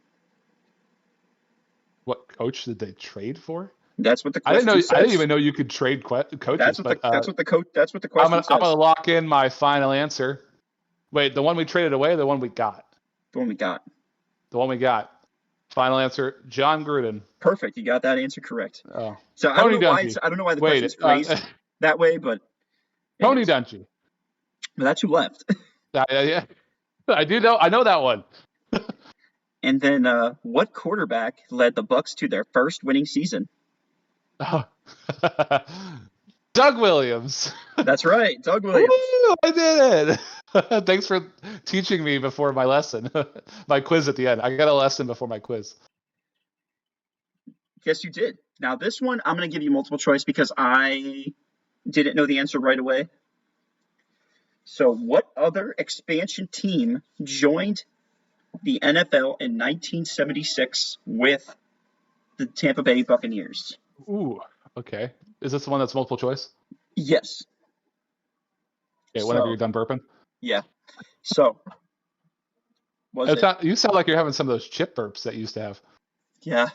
What coach did they trade for? That's what the question says. I didn't even know you could trade coaches. That's what the question says. I'm gonna lock in my final answer. Wait, the one we traded away, or the one we got? The one we got. The one we got. Final answer: John Gruden. Perfect. You got that answer correct. Oh, so I don't know why the question's phrased that way, but Tony Dungy. But that's who left. Yeah. I do know. I know that one. And then, what quarterback led the Bucs to their first winning season? Oh. Doug Williams. That's right, Doug Williams. Woo, I did it. Thanks for teaching me before my lesson. My quiz at the end. I got a lesson before my quiz. Yes, you did. Now, this one, I'm going to give you multiple choice because I didn't know the answer right away. So, what other expansion team joined the NFL in 1976 with the Tampa Bay Buccaneers? Ooh, okay. Is this the one that's multiple choice? Yes. Okay, whenever you're done burping. Yeah. So, you sound like you're having some of those chip burps that you used to have. Yeah,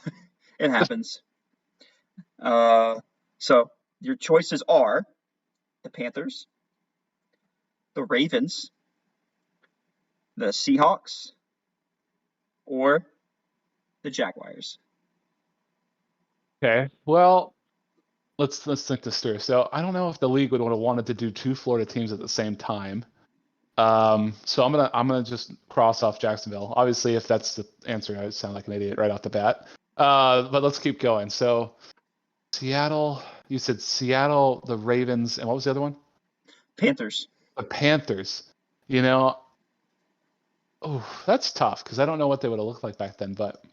it happens. So, your choices are the Panthers, the Ravens, the Seahawks, or the Jaguars. Okay. Well, let's think this through. So I don't know if the league would have wanted to do 2 Florida teams at the same time. So I'm gonna just cross off Jacksonville. Obviously, if that's the answer, I sound like an idiot right off the bat. But let's keep going. So Seattle. You said Seattle, the Ravens, and what was the other one? Panthers. The Panthers. You know, that's tough because I don't know what they would have looked like back then, but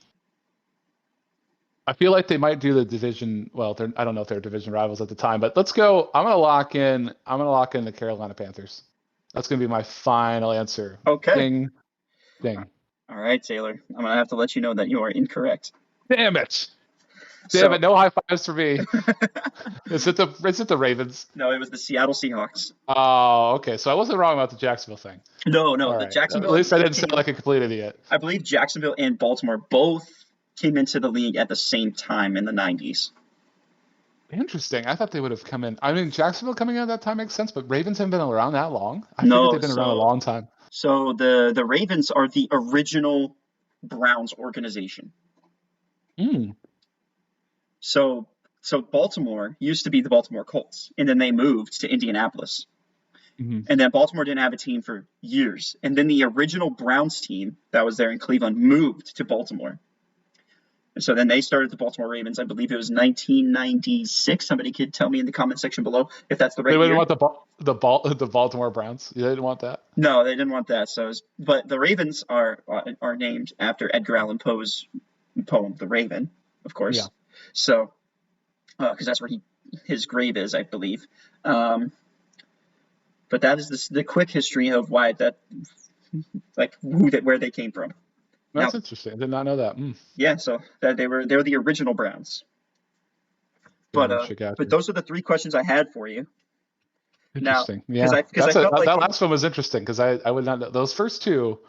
I feel like they might do the division. Well, I don't know if they're division rivals at the time, but let's go. I'm gonna lock in the Carolina Panthers. That's gonna be my final answer. Okay. Ding. All right, Taylor. I'm gonna have to let you know that you are incorrect. Damn it! Damn it! No high fives for me. Is it the Ravens? No, it was the Seattle Seahawks. Oh, okay. So I wasn't wrong about the Jacksonville thing. No, All the right. Jacksonville. At least I didn't sound like a complete idiot. I believe Jacksonville and Baltimore both came into the league at the same time in the 90s. Interesting. I thought they would have come in. I mean, Jacksonville coming in at that time makes sense, but Ravens haven't been around that long. I figured they've been around a long time. So the Ravens are the original Browns organization. So Baltimore used to be the Baltimore Colts, and then they moved to Indianapolis. Mhm. And then Baltimore didn't have a team for years. And then the original Browns team that was there in Cleveland moved to Baltimore. And so then they started the Baltimore Ravens. I believe it was 1996. Somebody could tell me in the comment section below if that's the right They year. wouldn't want the Baltimore Browns. You didn't want that. No, they didn't want that. But the Ravens are named after Edgar Allan Poe's poem, The Raven, of course. Yeah. So, because that's where his grave is, I believe. But that is the quick history of why that, like where they came from. That's Now- interesting. I did not know that. Yeah, so that they're the original Browns. But those are the 3 questions I had for you. Interesting. Now, Yeah, 'cause I felt like that last one was interesting because I would not know those first 2.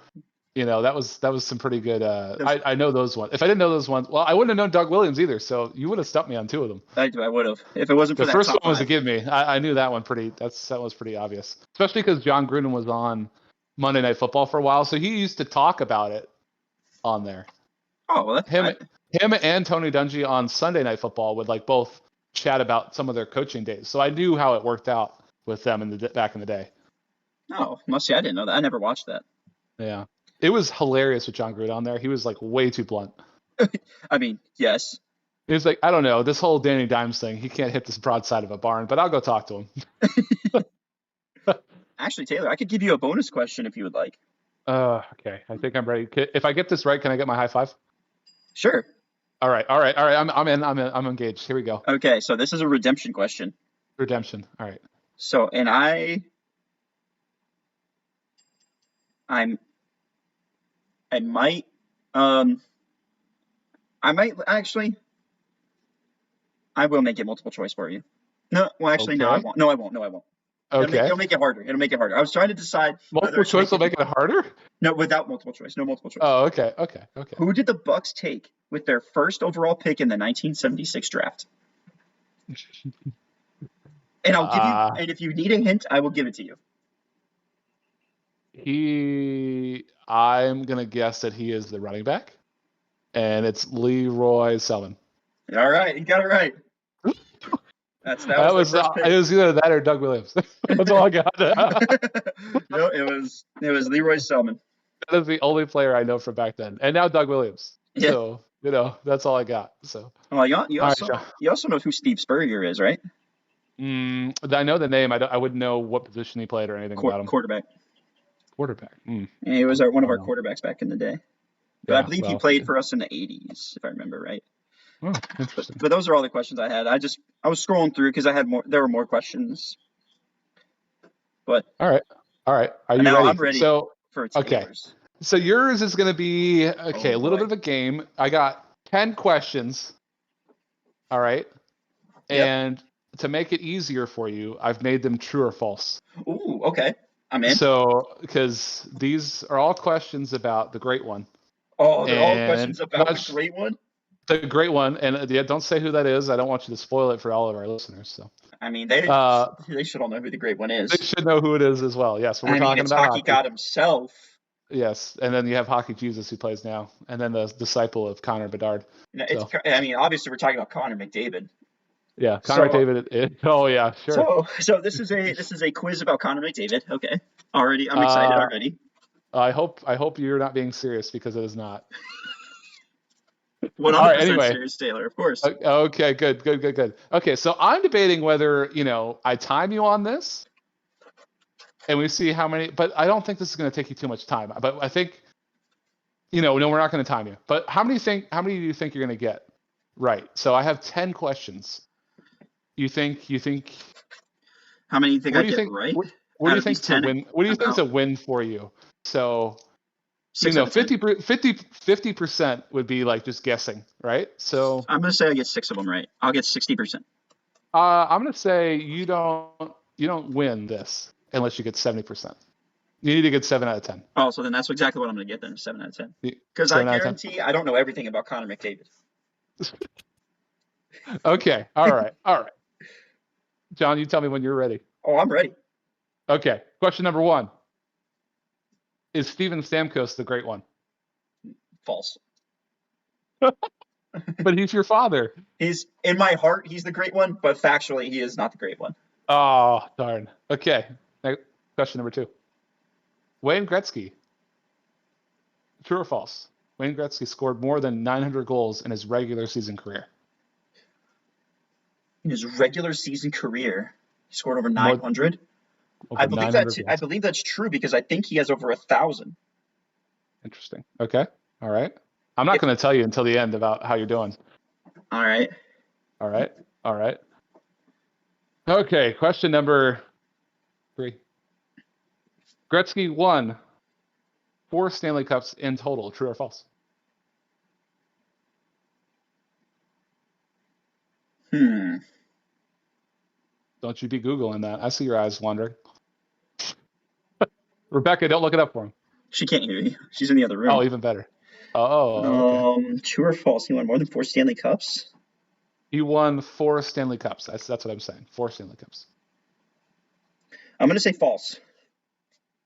You know, that was some pretty good. I know those ones. If I didn't know those ones, well, I wouldn't have known Doug Williams either. So you would have stumped me on 2 of them. I would have if it wasn't for The that first top one was a 5. give me. I knew that one pretty. That was pretty obvious, especially because John Gruden was on Monday Night Football for a while, so he used to talk about it on there. Oh, well, Him and Tony Dungy on Sunday Night Football would like both chat about some of their coaching days. So I knew how it worked out with them back in the day. Oh, must see. I didn't know that. I never watched that. Yeah, it was hilarious with John Gruden on there. He was like way too blunt. I mean, yes. He was like, I don't know, this whole Danny Dimes thing. He can't hit this broadside of a barn, but I'll go talk to him. Actually, Taylor, I could give you a bonus question if you would like. Okay. I think I'm ready. If I get this right, can I get my high five? Sure. All right. I'm in. I'm engaged. Here we go. Okay, so this is a redemption question. Redemption. All right. So, and I might actually, I will make it multiple choice for you. No, well, actually, no, I Okay. won't. No, I won't. Okay. It'll make it harder. I was trying to decide. whether Multiple I should choice will make it harder? No, without multiple choice. No multiple choice. Oh, okay. Who did the Bucks take with their first overall pick in the 1976 draft? And I'll give you. And if you need a hint, I will give it to you. I'm gonna guess that he is the running back, and it's Leroy Selman. All right, you got it right. That was their first pick. It was either that or Doug Williams. That's all I got. No, it was Leroy Selman. That is the only player I know from back then, and now Doug Williams. Yeah. So that's all I got. So. Well, you also know who Steve Spurrier is, right? I know the name. I wouldn't know what position he played or anything about him. Quarterback. Yeah, he was one of our quarterbacks back in the day. But yeah, I believe he played for us in the 80s, if I remember right. Oh, interesting. But those are all the questions I had. I was scrolling through because I had more. There were more questions. But all right. Are you now ready? I'm ready. So for Taylor's. okay. So yours is going to be a little boy. bit of a game. I got 10 questions. All right. Yep. And to make it easier for you, I've made them true or false. Ooh, okay. I'm in. So, because these are all questions about the Great One. Oh, they're all and questions about the Great One? The Great One. And don't say who that is. I don't want you to spoil it for all of our listeners. So, I mean, they should all know who the Great One is. They should know who it is as well. Yes, we're talking it's about Hockey God himself. Yes, and then you have Hockey Jesus who plays now, and then the disciple of Connor Bedard. I mean, obviously we're talking about Connor McDavid. Yeah, Connor McDavid. Oh yeah, sure. So this is a quiz about Connor McDavid. Okay, I'm excited already. I hope you're not being serious because it is not. 100% serious, Taylor. Of course. Okay, good. Okay, so I'm debating whether I time you on this, and we see how many. But I don't think this is going to take you too much time. But I think, no, we're not going to time you. But how many do you think you're going to get right? So I have 10 questions. You think? How many do you think I get right? What do you think to win? What do you think to win for you? So, 50% would be like just guessing, right? So I'm gonna say I get 6 of them right. I'll get 60%. I'm gonna say you don't win this unless you get 70%. You need to get 7 out of 10. Oh, so then that's exactly what I'm gonna get then, 7 out of 10. Because I guarantee I don't know everything about Connor McDavid. Okay. All right. John, you tell me when you're ready. Oh, I'm ready. Okay. Question number 1. Is Steven Stamkos the Great One? False. But he's your father. He's in my heart. He's the Great One, but factually, he is not the Great One. Oh, darn. Okay. Question number 2. Wayne Gretzky. True or false? Wayne Gretzky scored more than 900 goals in his regular season career. In his regular season career, he scored over More- 900. Over I believe 900 I goals. believe that's true because I think he has over 1,000. Interesting. Okay. All right. I'm not going to tell you until the end about how you're doing. All right. All right. All right. Okay. Question number 3. Gretzky won 4 Stanley Cups in total. True or false? Don't you be Googling that. I see your eyes wandering. Rebecca, don't look it up for him. She can't hear you. She's in the other room. Oh, even better. Oh, okay. True or false? He won more than 4 Stanley Cups? He won 4 Stanley Cups. That's what I'm saying. 4 Stanley Cups. I'm going to say false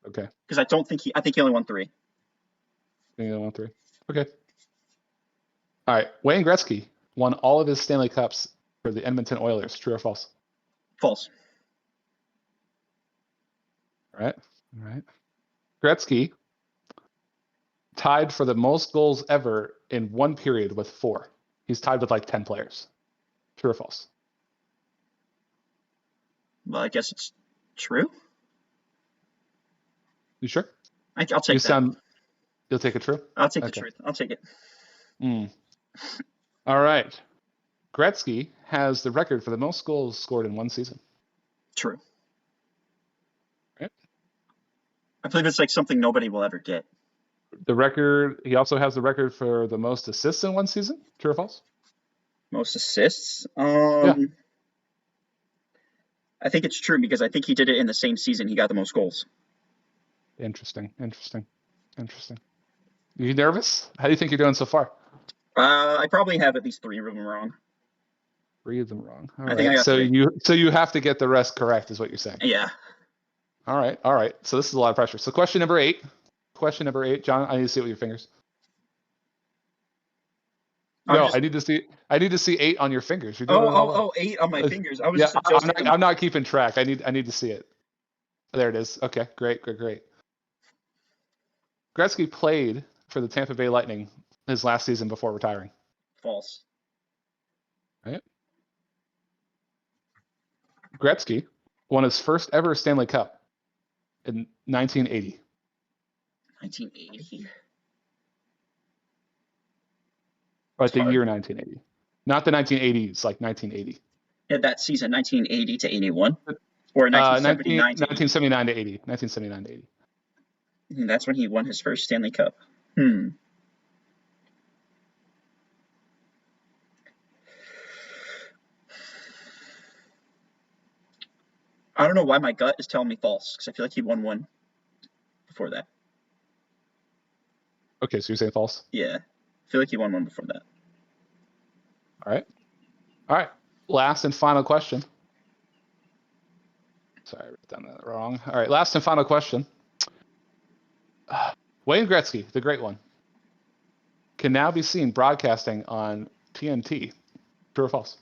Okay. because I think he only won 3. Maybe 1, 3. Okay. All right. Wayne Gretzky won all of his Stanley Cups for the Edmonton Oilers. True or false? False. All right. All right. Gretzky tied for the most goals ever in one period with 4. He's tied with like 10 players. True or false? Well, I guess it's true. You sure? I'll take You that. You'll take it true? I'll take the Okay. truth. I'll take it. All right. Gretzky has the record for the most goals scored in one season. True. Right. I believe it's like something nobody will ever get. The record. He also has the record for the most assists in one season. True or false? Most assists? Yeah. I think it's true because I think he did it in the same season he got the most goals. Interesting. You nervous? How do you think you're doing so far? I probably have at least 3 of them wrong. 3 of them wrong. All I think I right. got So 3. you have to get the rest correct, is what you're saying. Yeah. All right. So this is a lot of pressure. So question number 8. John, I need to see it with your fingers. I need to see 8 on your fingers. You're doing it all right. 8 on my fingers. I was Yeah, just adjusting them. I'm not keeping track. I need to see it. There it is. Okay, great. Gretzky played for the Tampa Bay Lightning his last season before retiring. False. Right. Gretzky won his first ever Stanley Cup in 1980. 1980? Right, the year 1980. Not the 1980s, like 1980. Yeah, that season, 1980 to 81? Or 1979 to 1979 to 80. 1979 to 80. That's when he won his first Stanley Cup. I don't know why my gut is telling me false, because I feel like he won one before that. Okay, so you're saying false? Yeah. I feel like he won one before that. All right. Last and final question. Sorry, I wrote down that wrong. All right, last and final question. Wayne Gretzky, the great one, can now be seen broadcasting on TNT. True or false?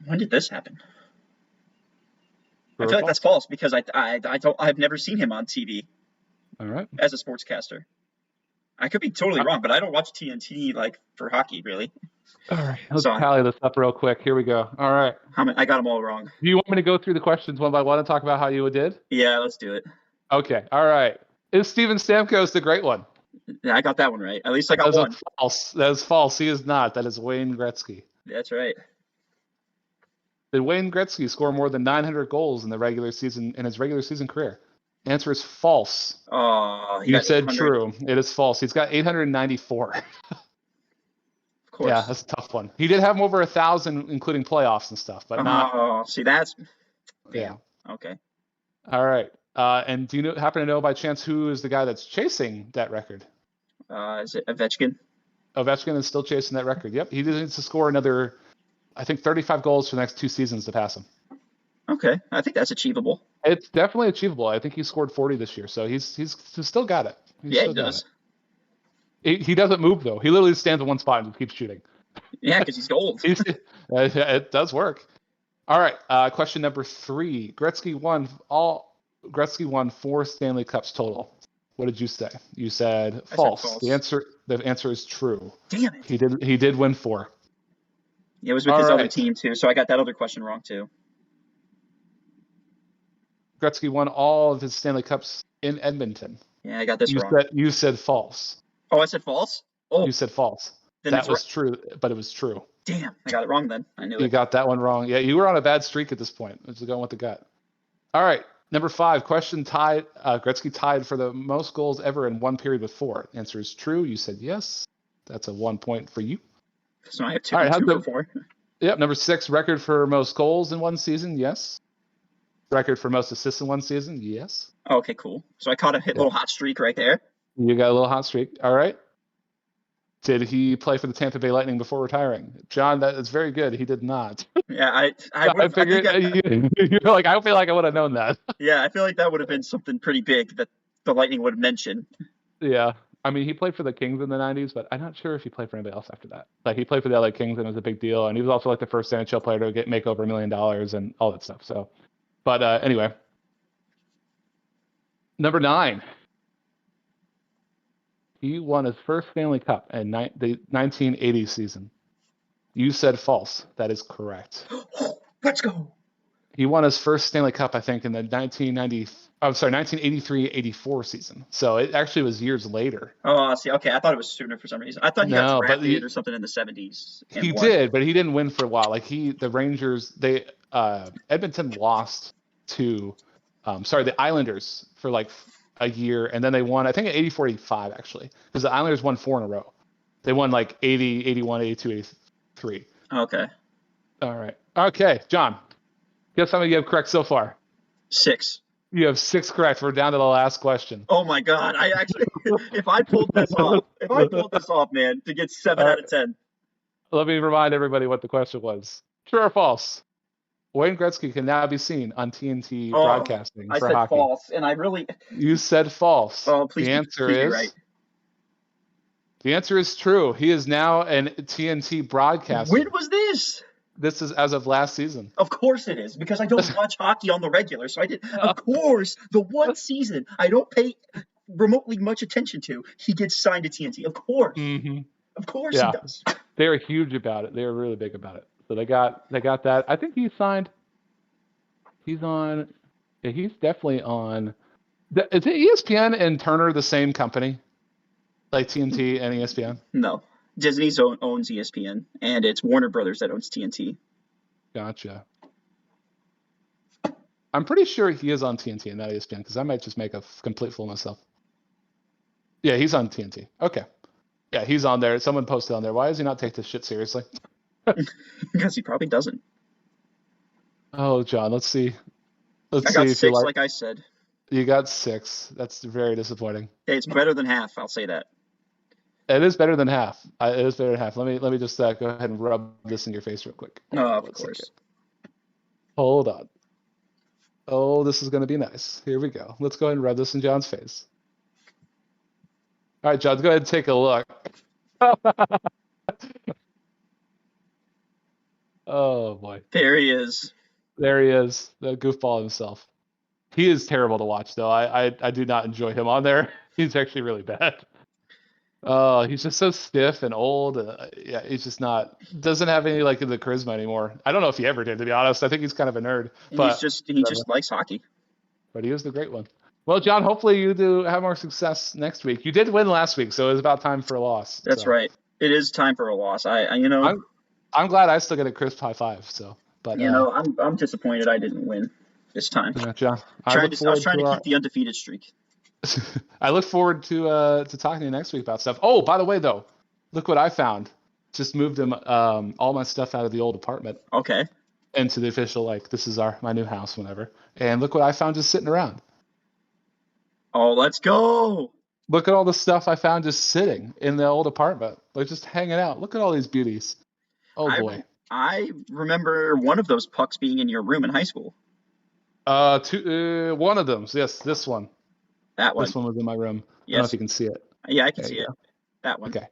When did this happen? True I or feel like false? that's false because I've never seen him on TV All right. as a sportscaster. I could be totally wrong, but I don't watch TNT like for hockey really. All right. Let's So- tally this up real quick. Here we go. All right. I got them all wrong. Do you want me to go through the questions one by one and talk about how you did? Yeah, let's do it. Okay. All right. Is Steven Stamkos the great one? Yeah, I got that one right. At least I got That is one. false. That is false. He is not. That is Wayne Gretzky. That's right. Did Wayne Gretzky score more than 900 goals in his regular season career? Answer is false. Oh, You said true. It is false. He's got 894. Of course. Yeah, that's a tough one. He did have over 1,000, including playoffs and stuff, but not. Oh, see, that's. Yeah. Okay. All right. And do you happen to know by chance who is the guy that's chasing that record? Is it Ovechkin? Ovechkin is still chasing that record. Yep. He needs to score another, I think, 35 goals for the next 2 seasons to pass him. Okay, I think that's achievable. It's definitely achievable. I think he scored 40 this year, so he's still got it. Yeah, he does. He doesn't move though. He literally stands in one spot and keeps shooting. Yeah, because he's old. It does work. All right. Question number 3. Gretzky won 4 Stanley Cups total. What did you say? You said false. false. The answer is true. Damn it. He did win 4. It was with his other team too, so I got that other question wrong too. Gretzky won all of his Stanley Cups in Edmonton. Yeah, I got this wrong. You said false. Oh, I said false? Oh. You said false. Then that was true, but it was true. Damn, I got it wrong then. I knew it. You got that one wrong. Yeah, you were on a bad streak at this point. Let's go with the gut. All right. Number 5, question tied. Gretzky tied for the most goals ever in one period with 4. Answer is true. You said yes. That's a 1 point for you. So I have 2 for 4. Yep. Number 6, record for most goals in one season. Yes. Record for most assists in one season. Yes. Okay, cool. So I caught a little hot streak right there. You got a little hot streak. All right. Did he play for the Tampa Bay Lightning before retiring? John, that is very good. He did not. Yeah, I figured you're like, I feel like I would have known that. Yeah, I feel like that would have been something pretty big that the Lightning would have mentioned. Yeah. I mean, he played for the Kings in the 90s, but I'm not sure if he played for anybody else after that. Like, he played for the LA Kings, and it was a big deal. And he was also like the first NHL player to make over $1 million and all that stuff. So, but anyway. Number 9. He won his first Stanley Cup in the 1980 season. You said false. That is correct. Let's go. He won his first Stanley Cup, I think, in the 1983-84 season. So it actually was years later. Oh, see, okay. I thought it was sooner for some reason. I thought he got drafted or something in the 70s. He did, but he didn't win for a while. Like the Rangers, Edmonton lost to, the Islanders for like a year, and then they won, I think, in 84-85 actually, because the Islanders won 4 in a row. They won like 80, 81, 82, 83. Okay. All right. Okay, John. Guess how many you have correct so far? 6. You have 6 correct. We're down to the last question. Oh my God! I actually, if I pulled this off, man, to get 7 out of 10. Let me remind everybody what the question was. True or false? Wayne Gretzky can now be seen on TNT broadcasting for hockey. I said false, and I really. You said false. Oh, please. The answer is right. The answer is true. He is now an TNT broadcaster. When was this? This is as of last season. Of course it is, because I don't watch hockey on the regular. So I did. Of course, the one season I don't pay remotely much attention to, he gets signed to TNT. Of course. Mm-hmm. Of course he does. They're huge about it. They're really big about it. So they got that. I think he's signed. He's on. Yeah, he's definitely on. Is ESPN and Turner the same company? Like TNT and ESPN? No. Disney owns ESPN, and it's Warner Brothers that owns TNT. Gotcha. I'm pretty sure he is on TNT and not ESPN, because I might just make a complete fool of myself. Yeah, he's on TNT. Okay. Yeah, he's on there. Someone posted on there. Why does he not take this shit seriously? Because he probably doesn't. Oh, John, let's see. I got 6, like I said. You got 6. That's very disappointing. Hey, it's better than half. I'll say that. It is better than half. It is better than half. Let me just go ahead and rub this in your face real quick. Oh, of course. Hold on. Oh, this is going to be nice. Here we go. Let's go ahead and rub this in John's face. All right, John, go ahead and take a look. Oh, boy. There he is. There he is, the goofball himself. He is terrible to watch, though. I do not enjoy him on there. He's actually really bad. Oh, he's just so stiff and old. Yeah, he's just doesn't have any like the charisma anymore. I don't know if he ever did, to be honest. I think he's kind of a nerd. But he just likes hockey. But he is the great one. Well, John, hopefully you do have more success next week. You did win last week, so it was about time for a loss. That's right. It is time for a loss. I'm glad I still get a crisp high five. So, but I'm disappointed I didn't win this time. Yeah, John, I was trying to keep the undefeated streak. I look forward to talking to you next week about stuff. Oh, by the way, though, look what I found. Just moved all my stuff out of the old apartment. Okay. Into the official, this is my new house, whatever. And look what I found just sitting around. Oh, let's go. Look at all the stuff I found just sitting in the old apartment. Just hanging out. Look at all these beauties. Oh, boy. I remember one of those pucks being in your room in high school. One of them. Yes, this one. That one. This one was in my room. Yes. I don't know if you can see it. Yeah, I can see it. That one. Okay.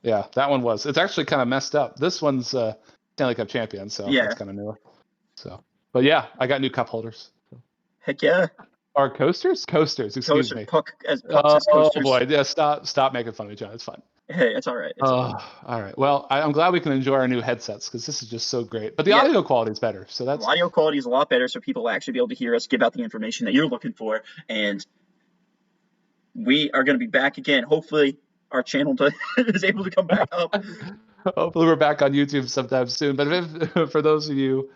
Yeah, that one was. It's actually kind of messed up. This one's Stanley Cup champion, so that's kind of newer. So, but yeah, I got new cup holders. Heck yeah. Or coasters? Coasters, excuse me. Pucks as coasters. Boy, yeah, stop making fun of me, John. It's fine. Hey, it's all right. All right. Well, I'm glad we can enjoy our new headsets because this is just so great. But the audio quality is better, so that's the audio quality is a lot better, so people will actually be able to hear us give out the information that you're looking for. And we are going to be back again. Hopefully, our channel is able to come back up. Hopefully, we're back on YouTube sometime soon. But if, for those of you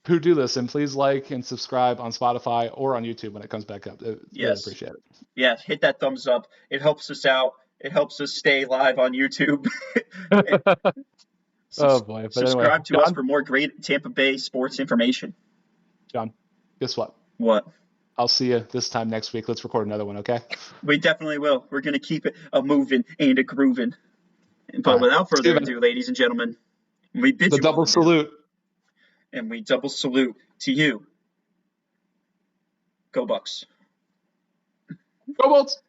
who do listen, please like and subscribe on Spotify or on YouTube when it comes back up. Really appreciate it. Yes, hit that thumbs up. It helps us out. It helps us stay live on YouTube. Oh boy! Subscribe to us for more great Tampa Bay sports information. John, guess what? What? I'll see you this time next week. Let's record another one, okay? We definitely will. We're going to keep it a moving and a grooving. But without further ado, ladies and gentlemen, we bid you the double salute. And we double salute to you. Go Bucks. Go Bolts!